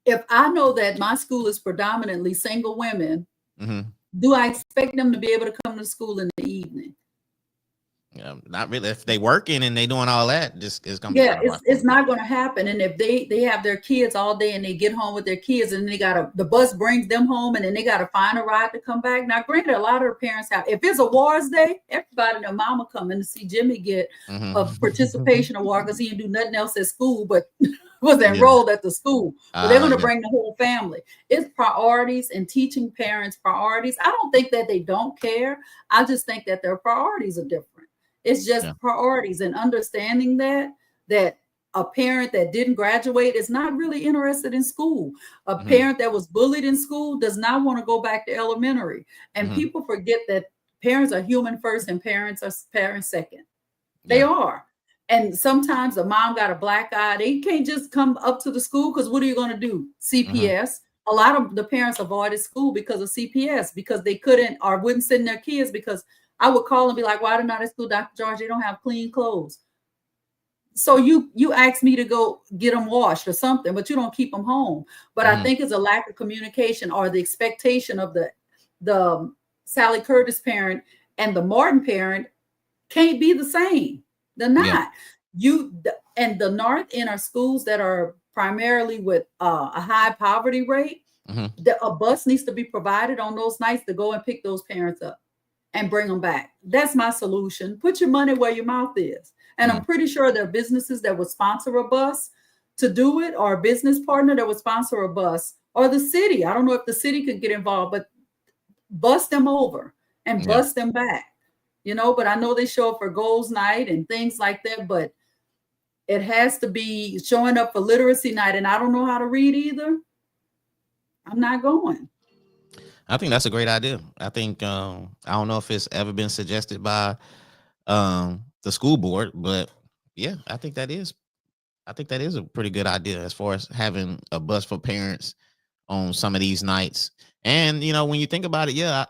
If I know that my school is predominantly single women, Hmm. do I expect them to be able to come to school in the evening? Yeah, not really. If they working and they doing all that, just it's gonna be Yeah, kind of it's hard for it's them. not going to happen. And if they have their kids all day and they get home with their kids and they got the bus brings them home and then they got to find a ride to come back. Now, granted, a lot of the parents have. If it's a Wars Day, everybody and their mama coming to see Jimmy get a Hmm. participation award because he didn't do nothing else at school, but was Yeah. enrolled at the school. So they're going to Yeah. bring the whole family. It's priorities and teaching parents priorities. I don't think that they don't care. I just think that their priorities are different. It's just Yeah. priorities and understanding that a parent that didn't graduate is not really interested in school. A Hmm. parent that was bullied in school does not want to go back to elementary. And Hmm. people forget that parents are human first and parents are parents second. They Yeah. are. And sometimes a mom got a black eye. They can't just come up to the school because what are you going to do? Hmm. CPS. A lot of the parents avoided school because of CPS because they couldn't or wouldn't send their kids because I would call and be like, "Why did not at school, Dr. George? They don't have clean clothes." So you ask me to go get them washed or something, but you don't keep them home. But I Hmm. think it's a lack of communication or the expectation of the Sally Curtis parent and the Martin parent can't be the same. They're Yeah. not. And the North End are schools that are primarily with a high poverty rate. Hmm. A bus needs to be provided on those nights to go and pick those parents up and bring them back. That's my solution. Put your money where your mouth is. And I'm Hmm. pretty sure there are businesses that would sponsor a bus to do it, or a business partner that would sponsor a bus, or the city. I don't know if the city could get involved, but bus them over and Yeah. bus them back. But I know they show up for goals night and things like that, but it has to be showing up for literacy night. And I don't know how to read either. I'm not going. I think that's a great idea. I think I don't know if it's ever been suggested by the school board, but yeah, I think that is a pretty good idea as far as having a bus for parents on some of these nights. And when you think about it, yeah,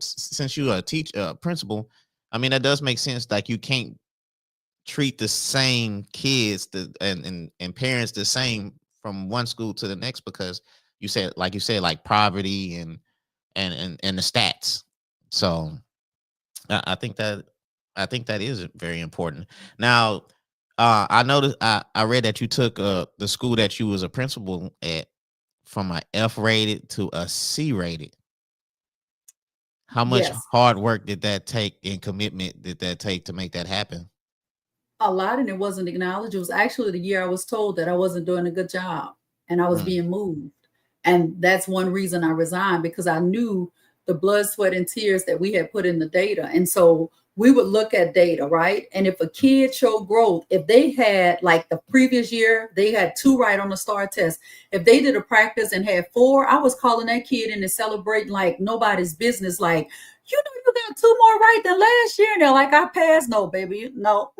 since you're a principal, I mean that does make sense. Like you can't treat the same kids and parents the same from one school to the next because you said like poverty and the stats. So I think that is very important. Now, I noticed I read that you took the school that you was a principal at from a F rated to a C rated. How much Yes, hard work did that take and commitment did that take to make that happen? a lot, and it wasn't acknowledged. It was actually the year I was told that I wasn't doing a good job and I was Mm, being moved. And that's one reason I resigned, because I knew the blood, sweat, and tears that we had put in the data. And so we would look at data, right? And if a kid showed growth, if they had, like the previous year, they had 2 right on the STAR test. If they did a practice and had 4, I was calling that kid in and celebrating like nobody's business. Like, you got 2 more right than last year. And they're like, I passed. No, baby, no,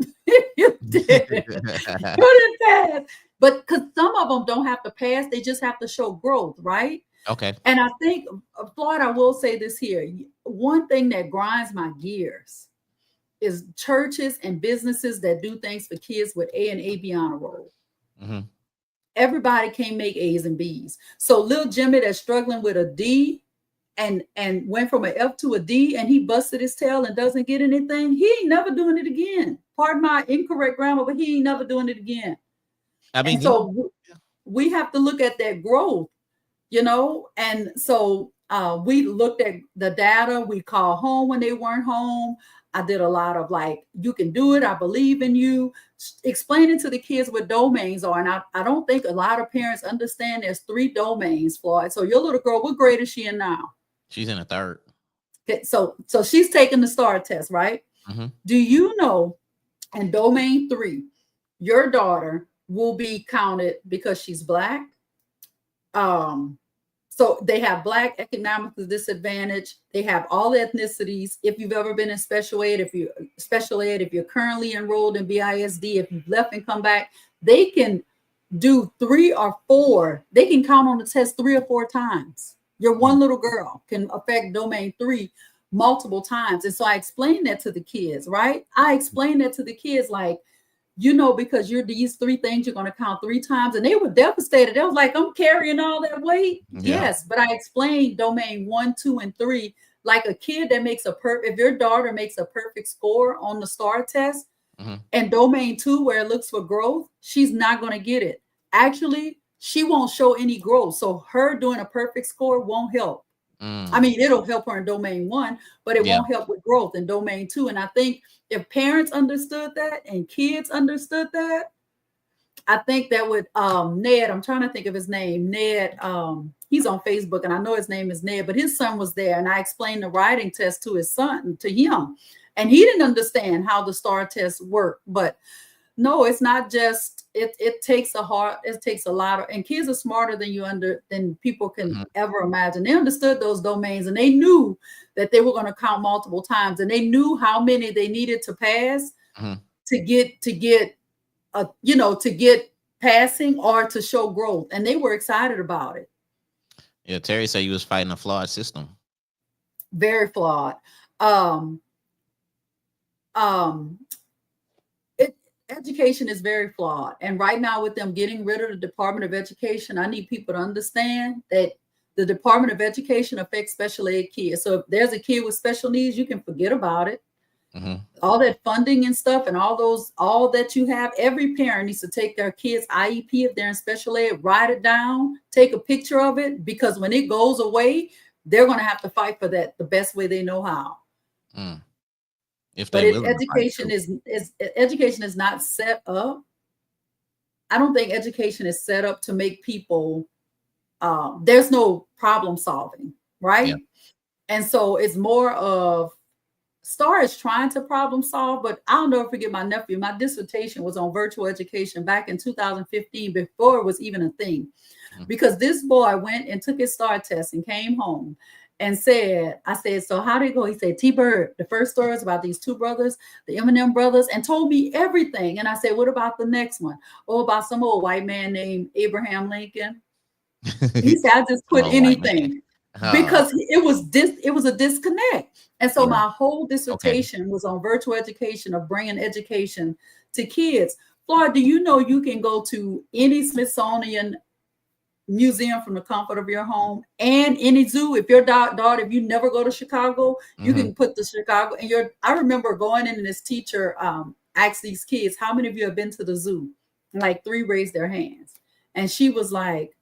you didn't. You didn't pass. But because some of them don't have to pass, they just have to show growth, right? okay. And I think, Floyd, I will say this here. One thing that grinds my gears is churches and businesses that do things for kids with A and AB honor roll. Hmm. Everybody can't make A's and B's. So little Jimmy that's struggling with a D and went from an F to a D and he busted his tail and doesn't get anything, he ain't never doing it again. Pardon my incorrect grammar, but he ain't never doing it again. I And mean, so we have to look at that growth, and so we looked at the data. We called home when they weren't home. I did a lot of like, you can do it, I believe in you, explaining to the kids what domains are. And I don't think a lot of parents understand there's 3 domains, Floyd. So your little girl, what grade is she in now? she's in a third. Okay, so she's taking the STAR test, right? Hmm. Do you know in domain 3, your daughter will be counted because she's Black? um so they have Black, economically disadvantaged, they have all ethnicities. If you've ever been in special ed, if you're currently enrolled in BISD, if you've left and come back, they can do 3 or 4, they can count on the test 3 or 4 times. Your Hmm. one little girl can affect domain 3 multiple times. And so I explained that to the kids, right? I explained that to the kids, like, because you're these 3 things, you're going to count 3 times. And they were devastated. They was like, I'm carrying all that weight. Yeah. Yes. But I explained domain 1, 2, and 3, like a kid that makes if your daughter makes a perfect score on the STAR test Hmm. and domain 2, where it looks for growth, she's not going to get it. Actually, she won't show any growth. So her doing a perfect score won't help. I Mm. mean, it'll help her in domain 1, but it Yeah. won't help with growth in domain 2. And I think if parents understood that and kids understood that, I think that would Ned, I'm trying to think of his name. Ned, he's on Facebook and I know his name is Ned, but his son was there and I explained the writing test to his son, to him. And he didn't understand how the STAR test worked. But no, it's not just it takes a lot of, and kids are smarter than people can Hmm. ever imagine. They understood those domains and they knew that they were going to count multiple times and they knew how many they needed to pass Hmm. to get passing or to show growth, and they were excited about it. Yeah. Terry said you was fighting a flawed system. Very flawed. um um it Education is very flawed, and right now with them getting rid of the Department of Education, I need people to understand that the Department of Education affects special ed kids. So if there's a kid with special needs, you can forget about it. Hmm. All that funding and stuff and all that you have, every parent needs to take their kids IEP if they're in special ed, write it down, take a picture of it, because when it goes away, they're going to have to fight for that the best way they know how. Mm. If But they willing to fight education too. is not set up. I don't think education is set up to make people there's no problem solving, Yeah. right? And so it's more of STAR is trying to problem solve, but I'll never forget my nephew. My dissertation was on virtual education back in 2015, before it was even a thing, Mhm. because this boy went and took his STAR test and came home and I said, so how did it go? He said, T-Bird, the first story is about these 2 brothers, the Eminem brothers, and told me everything. And I said, what about the next one? Oh, about some old white man named Abraham Lincoln. He said, I just I'm put a white man. anything, because it was a disconnect. And so Yeah. my whole Okay. dissertation was on virtual education, of bringing education to kids. Floyd, do you know you can go to any Smithsonian museum from the comfort of your home, and any zoo. If your daughter, if you never go to Chicago, you Mm-hmm. can put the Chicago. And I remember going in, and this teacher asked these kids, "How many of you have been to the zoo?" And like 3 raised their hands, and she was like,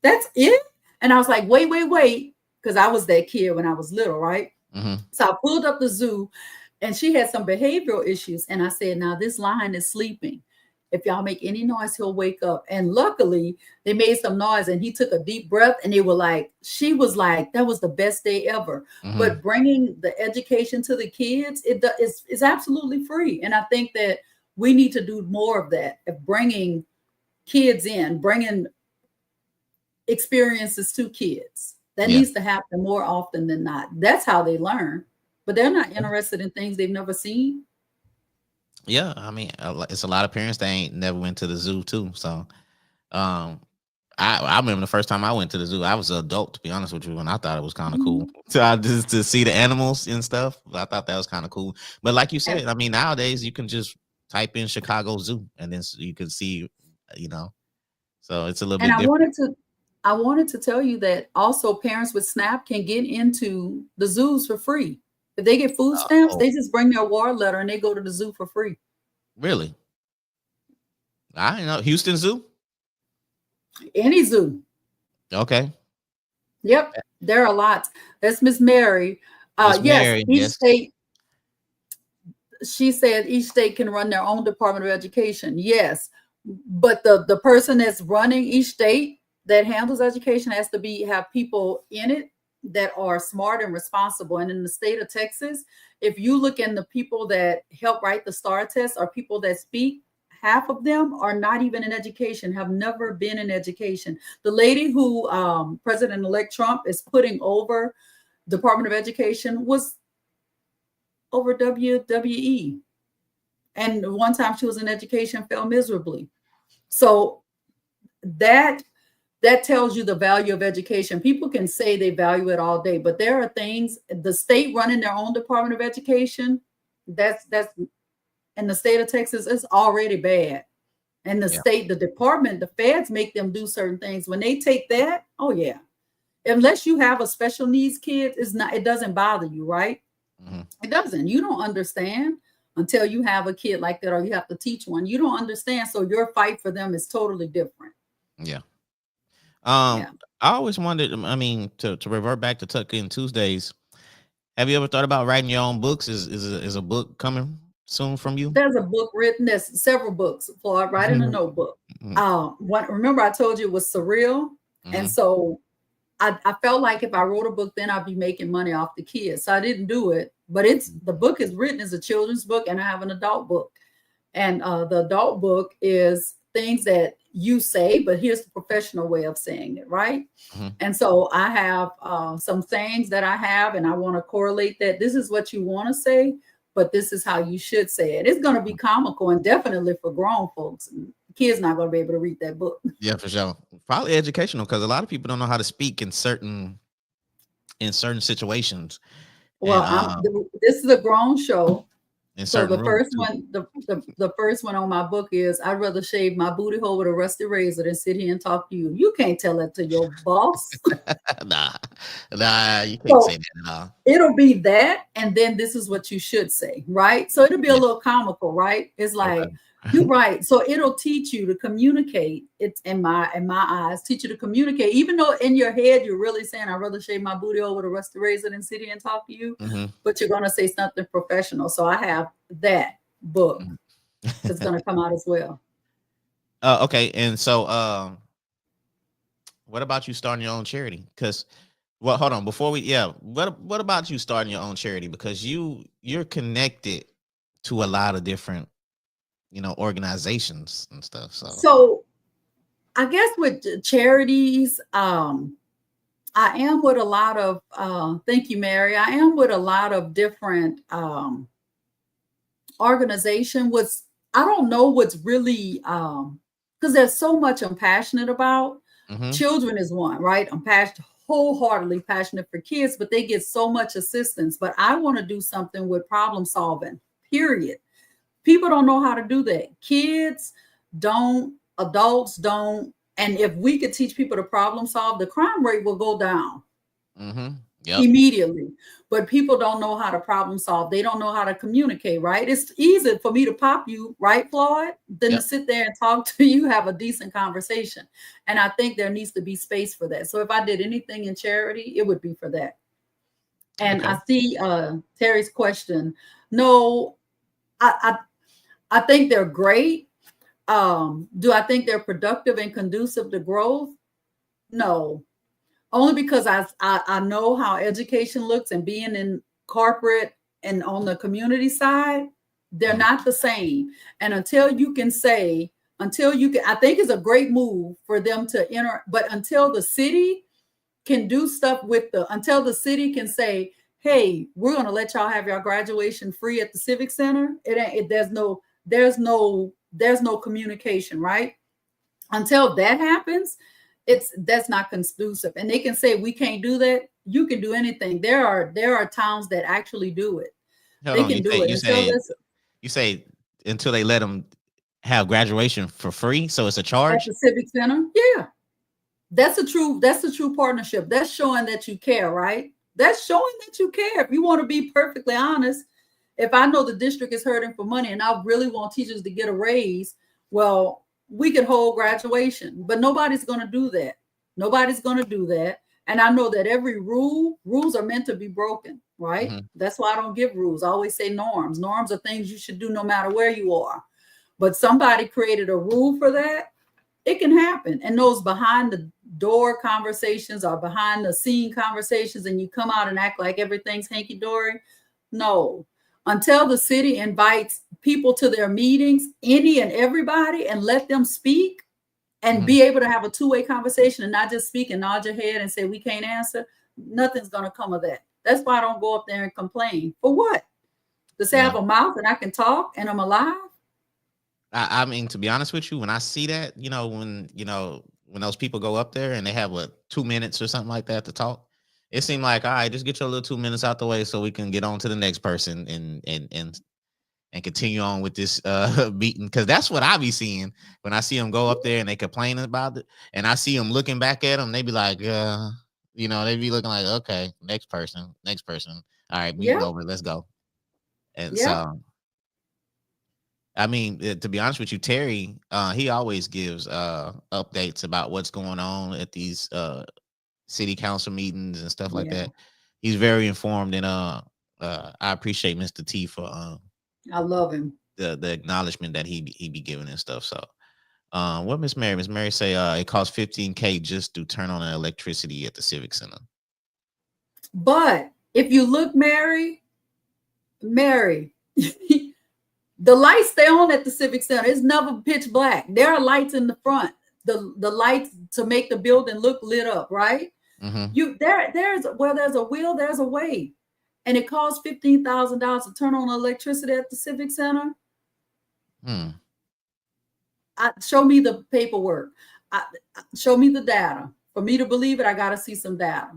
"That's it." And I was like, wait, because I was that kid when I was little, right? Mm-hmm. So I pulled up the zoo, and she had some behavioral issues. And I said, "Now this lion is sleeping. If y'all make any noise, he'll wake up." And luckily, they made some noise, and he took a deep breath. And they were like, she was like, that was the best day ever. Mm-hmm. But bringing the education to the kids, it's absolutely free. And I think that we need to do more of that, of bringing kids in, bringing experiences to kids. That Yeah. needs to happen more often than not. That's how they learn. But they're not interested in things they've never seen. Yeah. I mean, it's a lot of parents that ain't never went to the zoo too. So, um, I remember the first time I went to the zoo. I was an adult, to be honest with you, and I thought it was kind of cool. Mhm. So I just to see the animals and stuff. I thought that was kind of cool. But like you And, said, I mean, nowadays you can just type in Chicago Zoo, and then you can see, you know. So it's a little and bit different. I wanted to tell you that also parents with SNAP can get into the zoos for free. If they get food stamps, Oh, they just bring their award letter and they go to the zoo for free. really? I didn't know Houston Zoo. Any zoo. Okay, Yep. There are lots. That's Miss Mary. Miss Yes, Mary. each Yes. state, she said each state can run their own Department of Education. Yes. But the person that's running each state that handles education has to have people in it that are smart and responsible. And in the state of Texas, if you look in the people that help write the STAR test or people that speak, half of them are not even in education, have never been in education. The lady who President-elect Trump is putting over Department of Education was over WWE. And one time she was in education, fell miserably. So that tells you the value of education. People can say they value it all day, but there are things, the state running their own Department of Education, that's in the state of Texas, is already bad. And the Yeah. state, the department, the feds make them do certain things. When they take that, oh yeah. Unless you have a special needs kid, it doesn't bother you, right? Hmm. It doesn't. You don't understand until you have a kid like that or you have to teach one. You don't understand. So your fight for them is totally different. Yeah. Yeah. I always wondered. I mean, to revert back to Tuck In Tuesdays. Have you ever thought about writing your own books? Is a book coming soon from you? There's a book written, there's several books, Floyd, right in a notebook. Mm-hmm. Remember I told you it was surreal. And Mm-hmm. so I felt like if I wrote a book, then I'd be making money off the kids. So I didn't do it. But the book is written as a children's book, and I have an adult book. And the adult book is things that you say, but here's the professional way of saying it, right? Mm-hmm. And so I have some things that I have, and I want to correlate that. This is what you want to say, but this is how you should say it. It's going to be comical and definitely for grown folks. Kids not going to be able to read that book. Yeah, for sure. Probably educational because a lot of people don't know how to speak in certain situations, and Well, this is a grown show. in So certain the rooms first too. one, the first one on my book is I'd rather shave my booty hole with a rusty razor than sit here and talk to you. You can't tell that to your boss. Nah, you can't So say that at all. it'll be that, and then this is what you should say, right? So it'll be a Yeah. little comical, right? It's like Okay. you're right. So it'll teach you to communicate. It's in my eyes, teach you to communicate, even though in your head you're really saying, I'd rather shave my booty hole with a rusty razor than sit here and talk to you, Mm-hmm. but you're gonna say something professional. So I have that book that's gonna come out as well. Okay, and so what about you starting your own charity? Because well, hold on before we what about you starting your own charity? Because you're connected to a lot of different organizations and stuff. So So I guess with charities, I am with a lot of thank you, Mary. I am with a lot of different organization. I don't know what's really because there's so much I'm passionate about. mm-hmm. Children is one, right? I'm wholeheartedly passionate for kids, but they get so much assistance. But I want to do something with problem solving, period. People don't know how to do that. Kids don't, adults don't. And if we could teach people to problem solve, the crime rate will go down Yep. immediately. But people don't know how to problem solve. They don't know how to communicate, right? It's easy for me to pop you, right, Floyd, than to Yep. sit there and talk to you, have a decent conversation. And I think there needs to be space for that. So if I did anything in charity, it would be for that. And Okay. I see Terry's question. No, I I think they're great. Do I think they're productive and conducive to growth? No, only because I know how education looks, and being in corporate and on the community side, they're Mhm. not the same. And until you can, I think it's a great move for them to enter, but until the city can do stuff with until the city can say, hey, we're going to let y'all have your graduation free at the civic center, there's no communication, right? Until that happens, that's not conducive. And they can say we can't do that. You can do anything. There are towns that actually do it. Hold They on. can do it until this You say until they let them have graduation for free, so it's a at charge. the civic center. Yeah, that's a true partnership. That's showing that you care, right? That's showing that you care. If you want to be perfectly honest, if I know the district is hurting for money and I really want teachers to get a raise, well, we could hold graduation, but nobody's going to do that. Nobody's going to do that. And I know that rules are meant to be broken, right? Hmm. That's why I don't give rules. I always say norms. Norms are things you should do no matter where you are. But somebody created a rule for that. It can happen. And those behind the door conversations or behind the scene conversations, and you come out and act like everything's hanky dory. No, until the city invites people to their meetings, any and everybody, and let them speak and Hmm. be able to have a two-way conversation and not just speak and nod your head and say, we can't answer, nothing's going to come of that. That's why I don't go up there and complain. For what? To say I Yeah. have a mouth and I can talk and I'm alive? I mean, to be honest with you, when I see that, when those people go up there and they have 2 minutes or something like that to talk, it seemed like, all right, just get your little 2 minutes out the way so we can get on to the next person and continue on with this meeting, because that's what I be seeing when I see them go up there and they complain about it, and I see them looking back at them. They be like, they be looking like, okay, next person. All right, meeting Yep. over. Let's go. And Yep. so, I mean, to be honest with you, Terry, he always gives updates about what's going on at these city council meetings and stuff like Yeah. that. He's very informed, and I appreciate Mr. T for I love him. the acknowledgement that he be giving and stuff. So, what Miss Mary say? It costs 15K just to turn on the electricity at the Civic Center. But if you look, Mary, the lights stay on at the Civic Center. It's never pitch black. There are lights in the front. The lights to make the building look lit up, right? Mm-hmm. There's where there's a will, there's a way. And it costs $15,000 to turn on electricity at the Civic Center. Hmm. Show me the paperwork. Show me the data. For me to believe it, I got to see some data.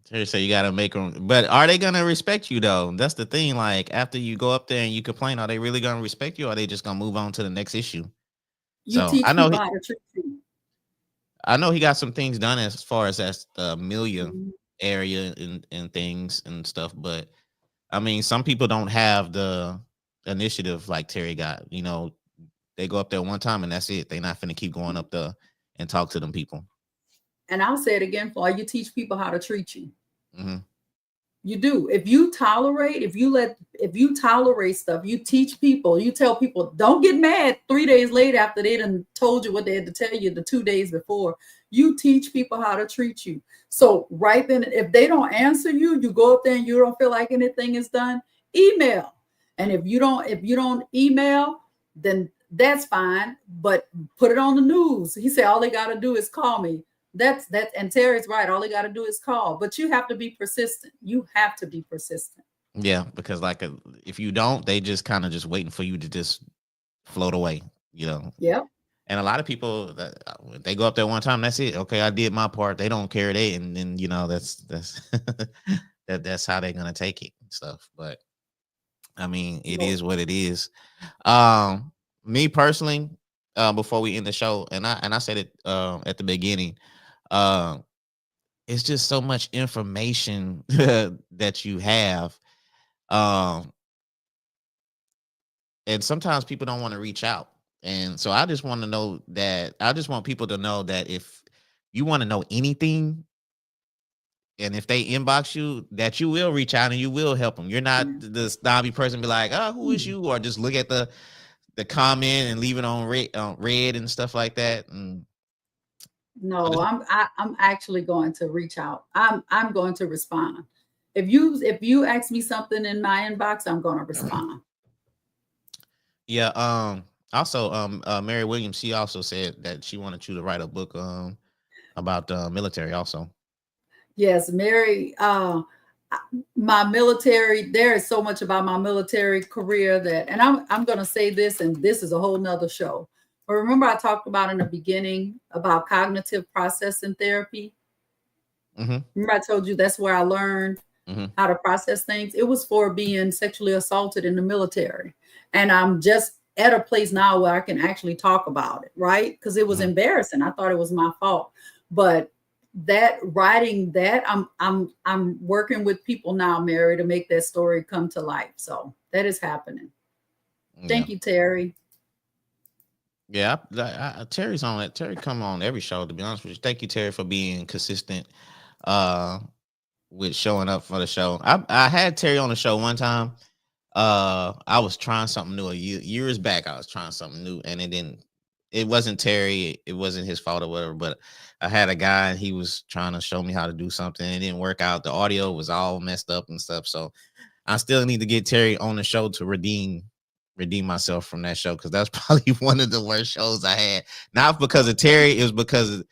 Terry say you gotta make them, but are they gonna respect you though? That's the thing. Like after you go up there and you complain, are they really gonna respect you, or are they just gonna move on to the next issue? You So I teach know people he, how to treat you. I know he got some things done as far as that's the Amelia Mhm. area and things and stuff, but I mean, some people don't have the initiative like Terry got. They go up there one time and that's it. They're not finna keep going up there and talk to them people. And I'll say it again for you, teach people how to treat you. Hmm. You do. If you tolerate stuff, you teach people, you tell people, don't get mad 3 days later after they done told you what they had to tell you the 2 days before. You teach people how to treat you. So right then, if they don't answer you, you go up there and you don't feel like anything is done, email. And if you don't email, then that's fine. But put it on the news. He said all they got to do is call me. And Terry's right. All they got to do is call, but you have to be persistent. You have to be persistent. Yeah, because like if you don't, they just kind of just waiting for you to just float away. You know, Yep. and a lot of people that they go up there one time, that's it. Okay, I did my part. They don't care. And then that's that's how they're gonna take it and stuff. But I mean, it No. is what it is. Um, Me personally. before we end the show, and I said it at the beginning. Um, it's just so much information that you have. Um, and sometimes people don't want to reach out. And so I just want to know that I just want people to know that if you want to know anything, and if they inbox you, that you will reach out and you will help them. You're not Yeah. the snobby person be like, oh, who is Mm. you? Or just look at the comment and leave it on red and stuff like that. And I No, just I'm actually going to reach out. I'm going to respond. If you ask me something in my inbox, I'm going to respond. yeah. Also, Mary Williams, she also said that she wanted you to write a book about the military also. Yes, Mary. My military. There is so much about my military career that, and I'm going to say this, and this is a whole nother show. But remember, I talked about in the beginning about cognitive processing therapy. Mm-hmm. Remember, I told you that's where I learned Mm-hmm. how to process things. It was for being sexually assaulted in the military, and I'm just at a place now where I can actually talk about it, right? Because it was Mm-hmm. embarrassing. I thought it was my fault, but that writing that I'm working with people now, Mary, to make that story come to life. So that is happening. Yeah. Thank you, Terry. Yeah, Terry's on it. Terry come on every show. To be honest with you, thank you, Terry, for being consistent uh, with showing up for the show. I had Terry on the show one time. I was trying something new years back. I was trying something new, and it didn't. It wasn't Terry. It wasn't his fault or whatever. But I had a guy, and he was trying to show me how to do something. And it didn't work out. The audio was all messed up and stuff. So I still need to get Terry on the show to redeem myself from that show, because that's probably one of the worst shows I had. Not because of Terry, it was because of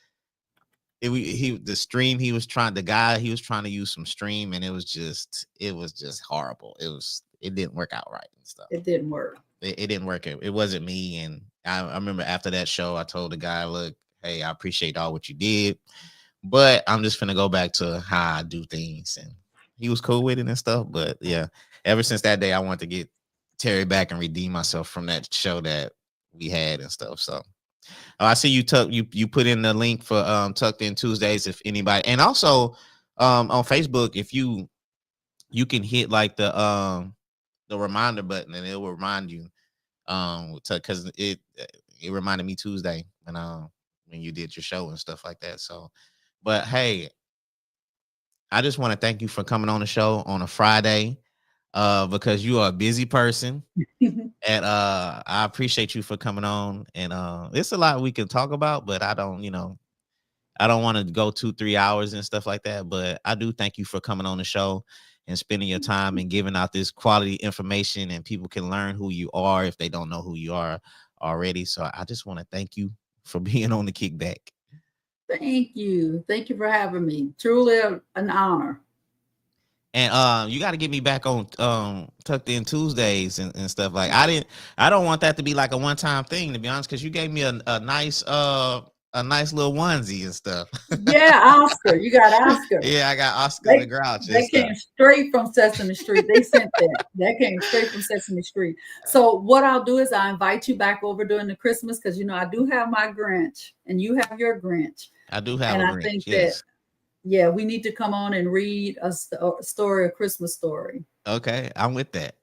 the stream he was trying the guy he was trying to use some stream, and it was just horrible. It didn't work out right and stuff. It didn't work. It didn't work. It wasn't me. And I remember after that show, I told the guy, look, hey, I appreciate all what you did, but I'm just gonna go back to how I do things. And he was cool with it and stuff. But yeah, ever since that day, I wanted to get Terry back and redeem myself from that show that we had and stuff. So I see you put in the link for Tucked In Tuesdays if anybody, and also on Facebook, if you can hit like the reminder button, and it will remind you because it reminded me Tuesday when you did your show and stuff like that. So, but hey, I just want to thank you for coming on the show on a Friday, because you are a busy person. And I appreciate you for coming on. And it's a lot we can talk about, but I don't want to go 2-3 hours and stuff like that. But I do thank you for coming on the show and spending your time and giving out this quality information, and people can learn who you are if they don't know who you are already. So I just want to thank you for being on the Kickback. Thank you. Thank you for having me. Truly an honor. And you got to get me back on Tucked In Tuesdays and stuff. Like I don't want that to be like a one-time thing, to be honest, because you gave me a nice little onesie and stuff. Yeah, Oscar. You got Oscar. Yeah, I got Oscar the They Grouch and they stuff. came straight from Sesame Street. They sent that. That came straight from Sesame Street. So what I'll do is I invite you back over during the Christmas, because I do have my Grinch and you have your Grinch. I do have And a I Grinch, think that, yes. yeah, we need to come on and read a story, a Christmas story. Okay, I'm with that.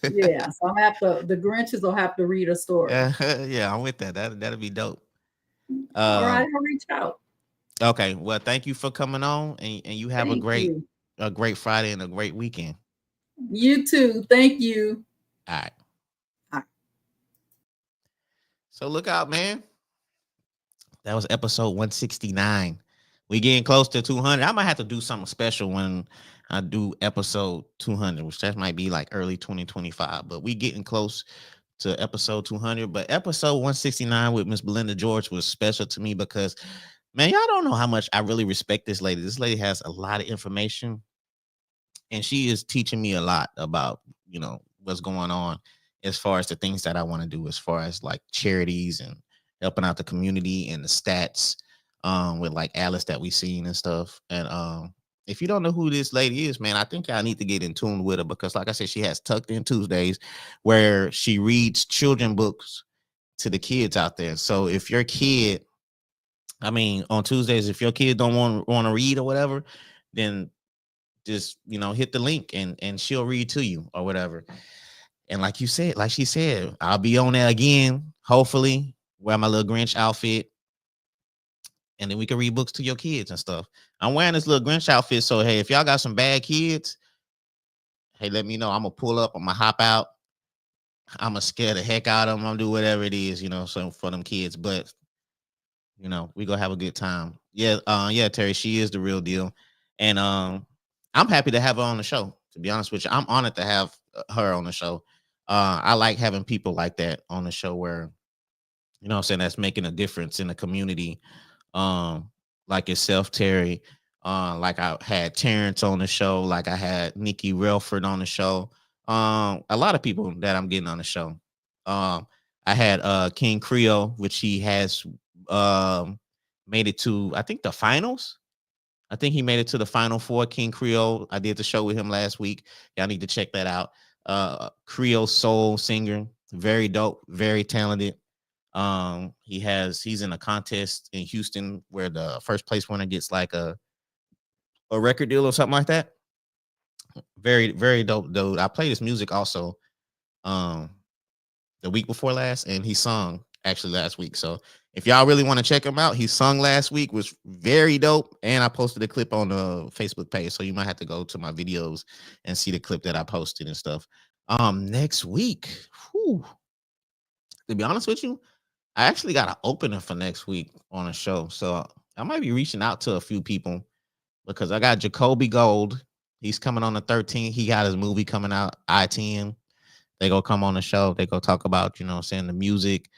Yeah. So I'm gonna have to the Grinches will have to read a story. Yeah, yeah, I'm with that. That'll be dope. All right, Um, I'll reach out. okay. Well, thank you for coming on, and you have Thank you. a great Friday and a great weekend. You too. Thank you. All right. All So look out, man. That was episode 169. We getting close to 200. I might have to do something special when I do episode 200, which that might be like early 2025. But we getting close to episode 200. But episode 169 with Miss Belinda George was special to me because, man, y'all don't know how much I really respect this lady. This lady has a lot of information, and she is teaching me a lot about what's going on as far as the things that I want to do, as far as like charities and helping out the community and the stats with like Alice that we seen and stuff. And if you don't know who this lady is, man, I think y'all need to get in tune with her, because like I said, she has Tucked In Tuesdays where she reads children books to the kids out there. So if your kid, I mean, on Tuesdays, if your kid don't want to read or whatever, then just hit the link and she'll read to you or whatever. And like you said, like she said, I'll be on there again, hopefully, wear my little Grinch outfit, and then we can read books to your kids and stuff. I'm wearing this little Grinch outfit, so hey, if y'all got some bad kids, hey, let me know. I'm gonna pull up, I'm gonna hop out, I'm gonna scare the heck out of them, I'm gonna do whatever it is, so for them kids. But we gonna have a good time. Yeah, Terry, she is the real deal. And I'm happy to have her on the show. To be honest with you, I'm honored to have her on the show. I like having people like that on the show where, what I'm saying, that's making a difference in the community. Like yourself, Terry. Like I had Terrence on the show, like I had Nikki Relford on the show. A lot of people that I'm getting on the show. I had King Creole, which he has made it to, I think, the finals. I think he made it to the final four. King Creole. I did the show with him last week. Y'all need to check that out. Creole soul singer, very dope, very talented. He's in a contest in Houston where the first place winner gets like a record deal or something like that. Very, very dope dude. I played his music also um the week before last, and he sung actually last week. So if y'all really want to check him out, he sung last week, was very dope. And I posted a clip on the Facebook page. So you might have to go to my videos and see the clip that I posted and stuff. Next week, to be honest with you, I actually got an opener for next week on a show. So I might be reaching out to a few people because I got Jacoby Gold. He's coming on the 13th. He got his movie coming out, I-10. They go come on the show. They go talk about, the music,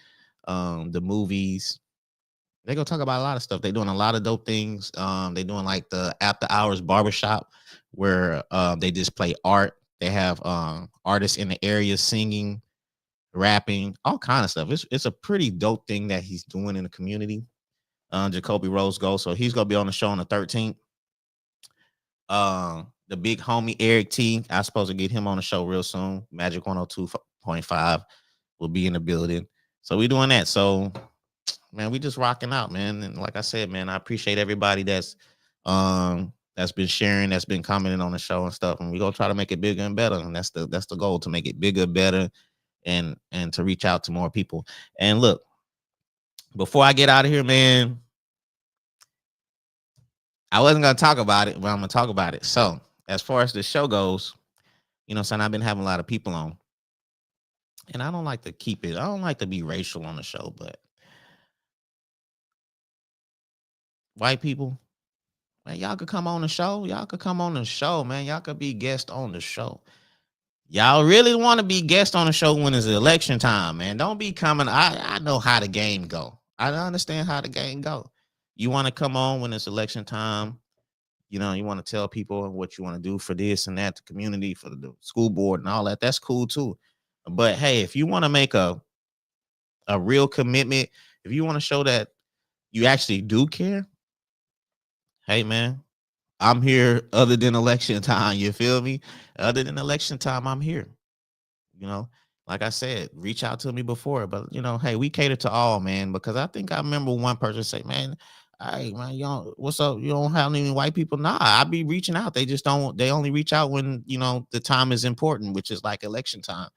the movies. They go talk about a lot of stuff. They're doing a lot of dope things. They're doing like the after hours barbershop where they just play art. They have artists in the area singing, rapping, all kind of stuff. It's a pretty dope thing that he's doing in the community. Jacoby Rose Gold. So he's gonna be on the show on the 13th. The big homie Eric T. I'm supposed to get him on the show real soon. Magic 102.5 will be in the building. So we doing that. So man, we just rocking out, man. And like I said, man, I appreciate everybody that's been sharing, that's been commenting on the show and stuff. And we gonna try to make it bigger and better. And that's the goal, to make it bigger, better, and to reach out to more people. And look, before I get out of here, man, I wasn't gonna talk about it, but I'm gonna talk about it. So as far as the show goes, son, I've been having a lot of people on. And I don't like to be racial on the show, but white people, man, y'all could come on the show. Y'all could come on the show, man. Y'all could be guest on the show. Y'all really want to be guest on the show when it's election time, man. Don't be coming. I know how the game go. I understand how the game go. You want to come on when it's election time. You want to tell people what you want to do for this and that, the community, for the school board and all that. That's cool too. But hey, if you want to make a real commitment, if you want to show that you actually do care, hey man, I'm here other than election time. You feel me? Other than election time, I'm here. Like I said, reach out to me before, but hey, we cater to all, man, because I think I remember one person say, man, hey man, what's up? You don't have any white people? Nah, I be reaching out. They just don't, they only reach out when, the time is important, which is like election time.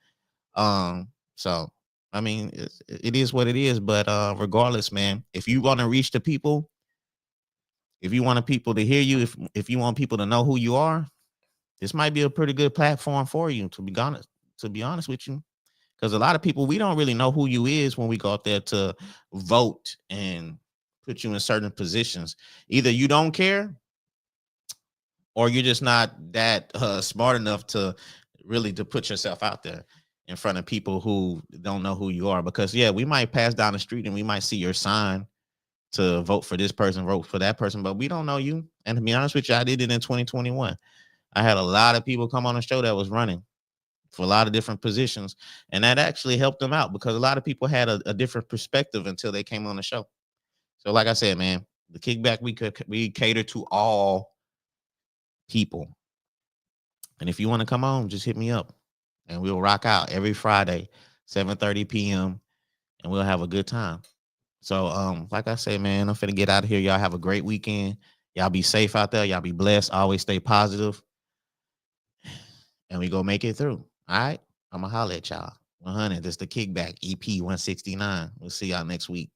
So I mean, it is what it is, but regardless, man, if you want to reach the people, if you want people to hear you, if you want people to know who you are, this might be a pretty good platform for you, to be honest with you. Because a lot of people, we don't really know who you is when we go out there to vote and put you in certain positions. Either you don't care, or you're just not that smart enough to really to put yourself out there in front of people who don't know who you are. Because yeah, we might pass down the street and we might see your sign to vote for this person, vote for that person, but we don't know you. And to be honest with you, I did it in 2021. I had a lot of people come on the show that was running for a lot of different positions, and that actually helped them out because a lot of people had a different perspective until they came on the show. So like I said, man, the Kickback, we cater to all people. And if you want to come on, just hit me up and we'll rock out every Friday, 7:30 p.m. and we'll have a good time. So, like I say, man, I'm finna get out of here. Y'all have a great weekend. Y'all be safe out there. Y'all be blessed. Always stay positive, and we go make it through. All right, I'ma holler at y'all. 100. This the Kickback EP 169. We'll see y'all next week.